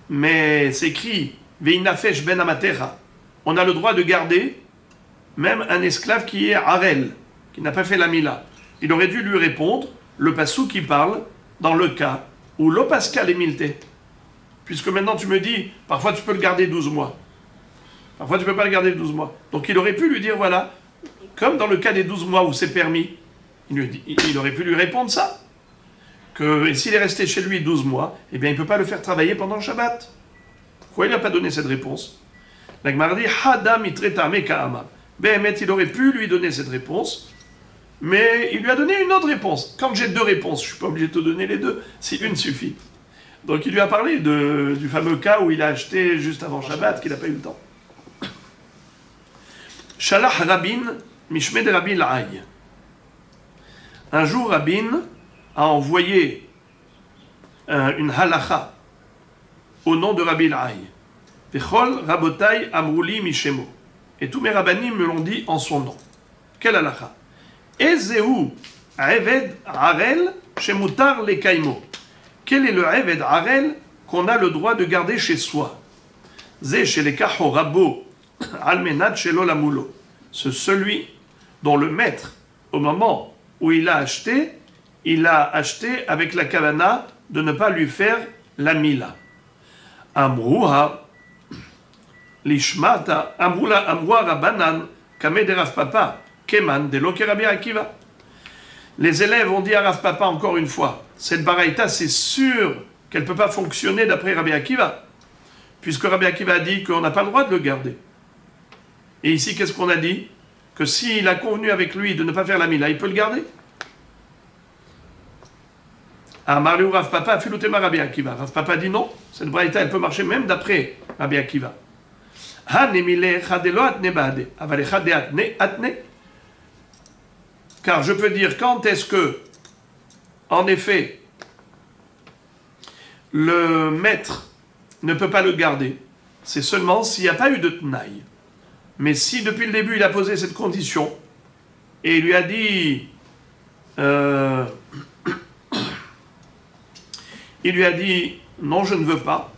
mais c'est écrit, Veinafesh ben amatecha, on a le droit de garder même un esclave qui est Harel, qui n'a pas fait la Mila. Il aurait dû lui répondre, le passou qui parle, dans le cas où l'opascal est milté. Puisque maintenant tu me dis, parfois tu peux le garder 12 mois. Parfois tu ne peux pas le garder 12 mois. Donc il aurait pu lui dire, voilà, comme dans le cas des 12 mois où c'est permis, il aurait pu lui répondre ça. Que s'il est resté chez lui 12 mois, eh bien il ne peut pas le faire travailler pendant le Shabbat. Pourquoi il n'a pas donné cette réponse? La Gemara dit, Hadam itreta meka'ama. Behemet, il aurait pu lui donner cette réponse, mais il lui a donné une autre réponse. Quand j'ai deux réponses, je ne suis pas obligé de te donner les deux, si une suffit. Donc il lui a parlé du fameux cas où il a acheté juste avant Shabbat, qu'il n'a pas eu le temps. Shalach Rabin, Mishmed Rabbi L'Aï. Un jour, Rabin a envoyé une halacha au nom de Rabbi L'Aï. Vechol Rabotai Amrouli Mishemo. Et tous mes rabbanim me l'ont dit en son nom. Quelle halacha? Ezeu Eved Harel Shemutar le Kaimo. Quel est le Eved Harel qu'on a le droit de garder chez soi? Ze chez les Kaho Rabo Almenat Shelo Lamulo. C'est celui dont le maître, au moment où il a acheté avec la kavana de ne pas lui faire la mila. Amruha Lishmata, Amrua Rabanan, Kamed Rav Papa, Keman, de Rabbi Akiva. Les élèves ont dit à Rav Papa encore une fois, cette baraïta, c'est sûr qu'elle ne peut pas fonctionner d'après Rabbi Akiva, puisque Rabbi Akiva a dit qu'on n'a pas le droit de le garder. Et ici, qu'est-ce qu'on a dit? Que s'il a convenu avec lui de ne pas faire la mila, il peut le garder. Marlou Rav Papa a fait l'utema Rabbi Akiva. Rav Papa dit non, cette baraïta, elle peut marcher même d'après Rabbi Akiva. Car je peux dire quand est-ce que, en effet, le maître ne peut pas le garder. C'est seulement s'il n'y a pas eu de tnaï. Mais si depuis le début il a posé cette condition et il lui a dit, non je ne veux pas,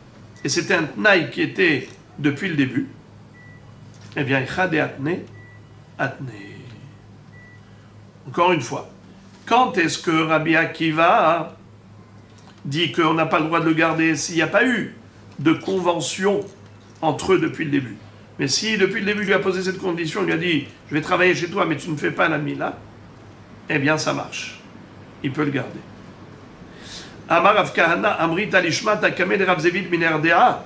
et c'était un tnaï qui était depuis le début, eh bien, atne. Encore une fois, quand est-ce que Rabbi Akiva dit qu'on n'a pas le droit de le garder s'il n'y a pas eu de convention entre eux depuis le début? Mais si depuis le début il lui a posé cette condition, il lui a dit je vais travailler chez toi mais tu ne fais pas la mila, eh bien ça marche. Il peut le garder. Amar Rav Kahana Amrit Alishmat Akamed Rav Zevid Minerdea.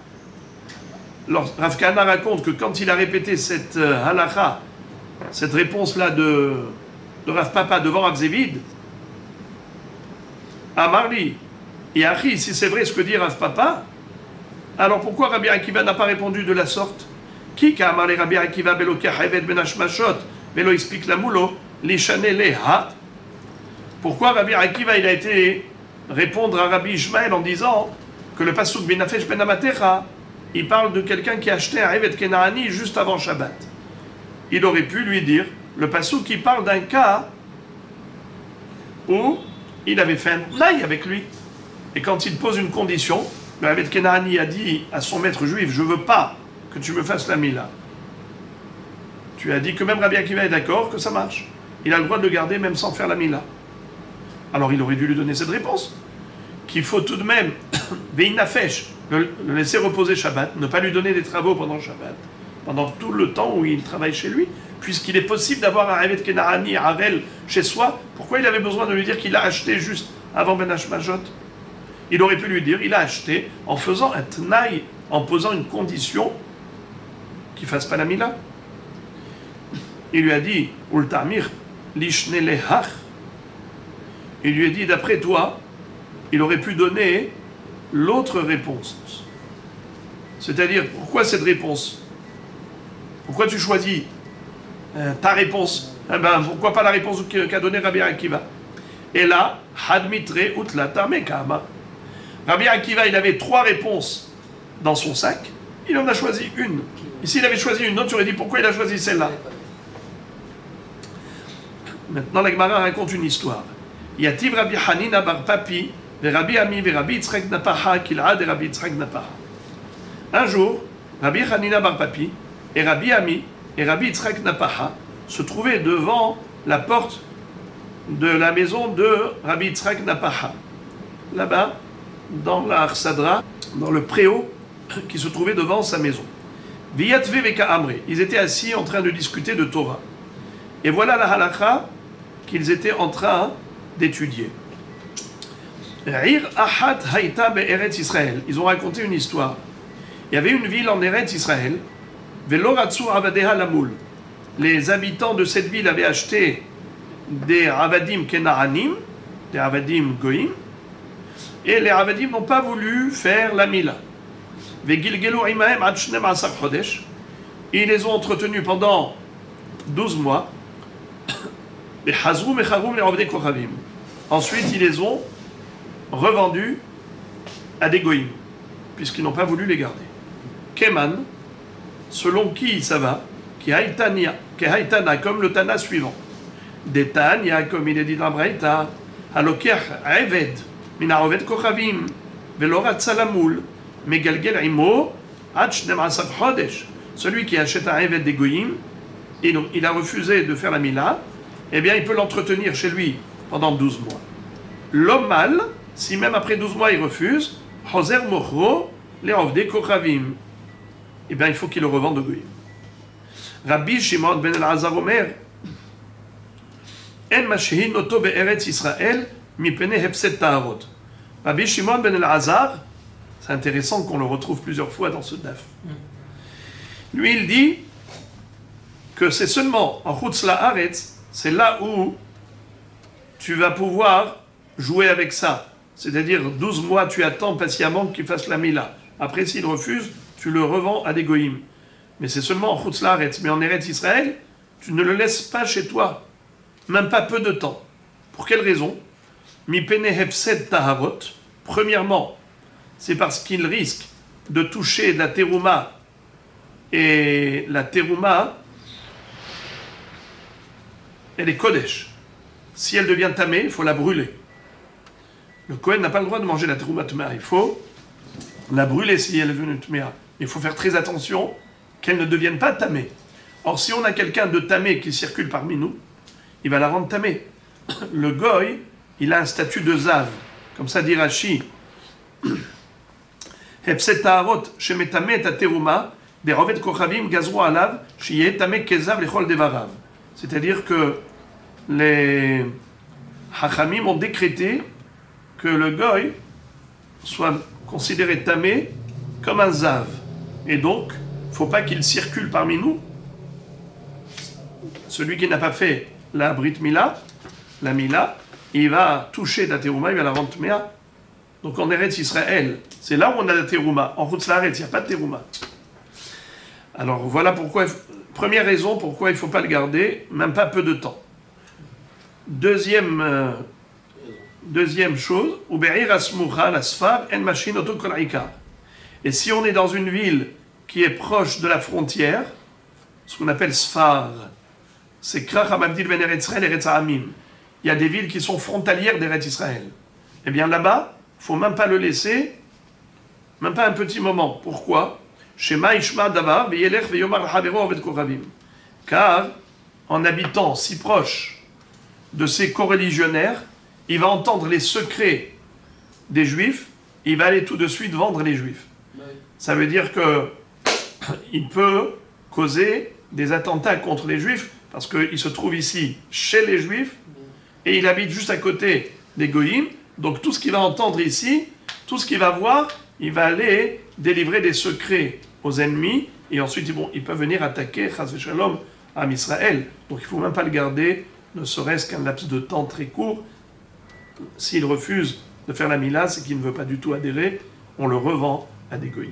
Rav Kahana raconte que quand il a répété cette halacha, cette réponse-là de Rav Papa devant Rav Zevid, Amarli, et Achi, si c'est vrai ce que dit Rav Papa, alors pourquoi Rabbi Akiva n'a pas répondu de la sorte? Qui a amarlé Rabbi Akiva belo kacheved ben hashmashot, belo explique la moulo, l'ishane leha? Pourquoi Rabbi Akiva il a été répondre à Rabbi Ishmael en disant que le pasuk benafesh ben amatecha, il parle de quelqu'un qui a acheté un Evet Kenaani juste avant Shabbat. Il aurait pu lui dire, le pasuk qui parle d'un cas où il avait fait un tnaï avec lui. Et quand il pose une condition, le Evet Kenaani a dit à son maître juif, je ne veux pas que tu me fasses la mila. Tu as dit que même Rabbi Akiva est d'accord, que ça marche. Il a le droit de le garder même sans faire la mila. Alors il aurait dû lui donner cette réponse. Qu'il faut tout de même, Veinafesh, le laisser reposer Shabbat, ne pas lui donner des travaux pendant Shabbat, pendant tout le temps où il travaille chez lui, puisqu'il est possible d'avoir un Evet Kenaani à Harel chez soi. Pourquoi il avait besoin de lui dire qu'il a acheté juste avant Ben Hashmashot? Il aurait pu lui dire, il a acheté en faisant un tnaï, en posant une condition qu'il ne fasse pas la mila. Il lui a dit, Ultamir, lishne lehach. Il lui a dit, d'après toi, il aurait pu donner l'autre réponse. C'est-à-dire, pourquoi cette réponse? Pourquoi tu choisis ta réponse? Eh ben, pourquoi pas la réponse qu'a donnée Rabbi Akiva? Et là, hadmitre utlata mekama. Rabbi Akiva, il avait 3 réponses dans son sac, il en a choisi une. Et s'il avait choisi une autre, tu aurais dit pourquoi il a choisi celle-là. Maintenant, la Gemara raconte une histoire. Yativ Rabbi Hanina bar Papi, et Rabbi Ami, et Rabbi Yitzchak Napaha, Kil'ad et Rabbi Yitzchak Napaha. Un jour, Rabbi Hanina bar Papi et Rabbi Ami et Rabbi Yitzchak Napaha se trouvaient devant la porte de la maison de Rabbi Yitzchak Napaha. Là-bas, dans la Arsadra, dans le préau qui se trouvait devant sa maison. Viyatve veka amri. Ils étaient assis en train de discuter de Torah. Et voilà la halakha qu'ils étaient en train d'étudier. Ir Achat Haïta be'Eretz Israël. Ils ont raconté une histoire. Il y avait une ville en Eretz Israël. Veloratsu avadeha lamoul. Les habitants de cette ville avaient acheté des avadim kenaanim, des avadim goïm, et les avadim n'ont pas voulu faire la mila. Vegilgelu imahem ad 12 chodesh. Ils les ont entretenus pendant 12 mois. Ensuite, ils les ont revendus à des goïms, puisqu'ils n'ont pas voulu les garder. Keman, selon qui ça va, qui haïtana, comme le Tana suivant. Des Tanya, comme il est dit dans Braïta, Halokech Eved, Minaroved Kochavim, Velorat Salamoul, Megalgel Imo, Hachnem Asaf Chodesh. Celui qui achète un Eved des goïms, et donc il a refusé de faire la Mila, eh bien il peut l'entretenir chez lui pendant 12 mois. L'homme mâle, si même après 12 mois il refuse, Hoser Mochro, les Ovde Kochavim, eh bien il faut qu'il le revende au goïm. Rabbi Shimon ben el-Azar Omer, En mashihin oto be'eretz Israël, mipene hepset ta'arot. Rabbi Shimon ben el-Azar, c'est intéressant qu'on le retrouve plusieurs fois dans ce daf. Lui, il dit que c'est seulement en Chutz La'aretz, c'est là où tu vas pouvoir jouer avec ça. C'est-à-dire 12 mois, tu attends patiemment qu'il fasse la Mila. Après, s'il refuse, tu le revends à des goïms. Mais c'est seulement en Chutz La'aretz. Mais en Eretz Israël, tu ne le laisses pas chez toi. Même pas peu de temps. Pour quelle raison? Mi pene hefsed taharot. Premièrement, c'est parce qu'il risque de toucher la terouma. Et la terouma, elle est kodesh. Si elle devient tamée, il faut la brûler. Le Kohen n'a pas le droit de manger la terouma tmea. Il faut la brûler si elle est devenue tmea. Il faut faire très attention qu'elle ne devienne pas tamée. Or, si on a quelqu'un de tamé qui circule parmi nous, il va la rendre tamée. Le goy, il a un statut de zav. Comme ça dit Rashi. Hepset ta'arot shemetame ta teruma berovet kochavim gazro alav shiye tame kezav lechol devarav. C'est-à-dire que les hachamim ont décrété que le goy soit considéré tamé comme un zav. Et donc, il ne faut pas qu'il circule parmi nous. Celui qui n'a pas fait la Brit Mila, la Mila, il va toucher la Terouma, il va la rendre Tmea. Donc en Eretz Israël, c'est là où on a la Terouma. En Chutz La'aretz, il n'y a pas de Terouma. Alors voilà pourquoi, première raison pourquoi il ne faut pas le garder, même pas peu de temps. Deuxième chose, Ube'ir asmucha la sfar en machin oto kol ikar. Et si on est dans une ville qui est proche de la frontière, ce qu'on appelle sfar, c'est Krach Hamavdil ben Eretz Israël et Eretz Ha'amim. Il y a des villes qui sont frontalières d'Eretz Israël. Eh bien là-bas, il ne faut même pas le laisser, même pas un petit moment. Pourquoi? Shema Ishma Davar, Veyelech Veyomar Havero Oved Kochavim. Car, en habitant si proche de ses coreligionnaires, il va entendre les secrets des Juifs, il va aller tout de suite vendre les Juifs. Ça veut dire qu'il peut causer des attentats contre les Juifs, parce qu'il se trouve ici, chez les Juifs, et il habite juste à côté des Goïms. Donc tout ce qu'il va entendre ici, tout ce qu'il va voir, il va aller délivrer des secrets aux ennemis, et ensuite il peut venir attaquer, Chas v'Shalom, à Israël. Donc il ne faut même pas le garder, ne serait-ce qu'un laps de temps très court. S'il refuse de faire la Mila, c'est qu'il ne veut pas du tout adhérer, on le revend à des Goïms.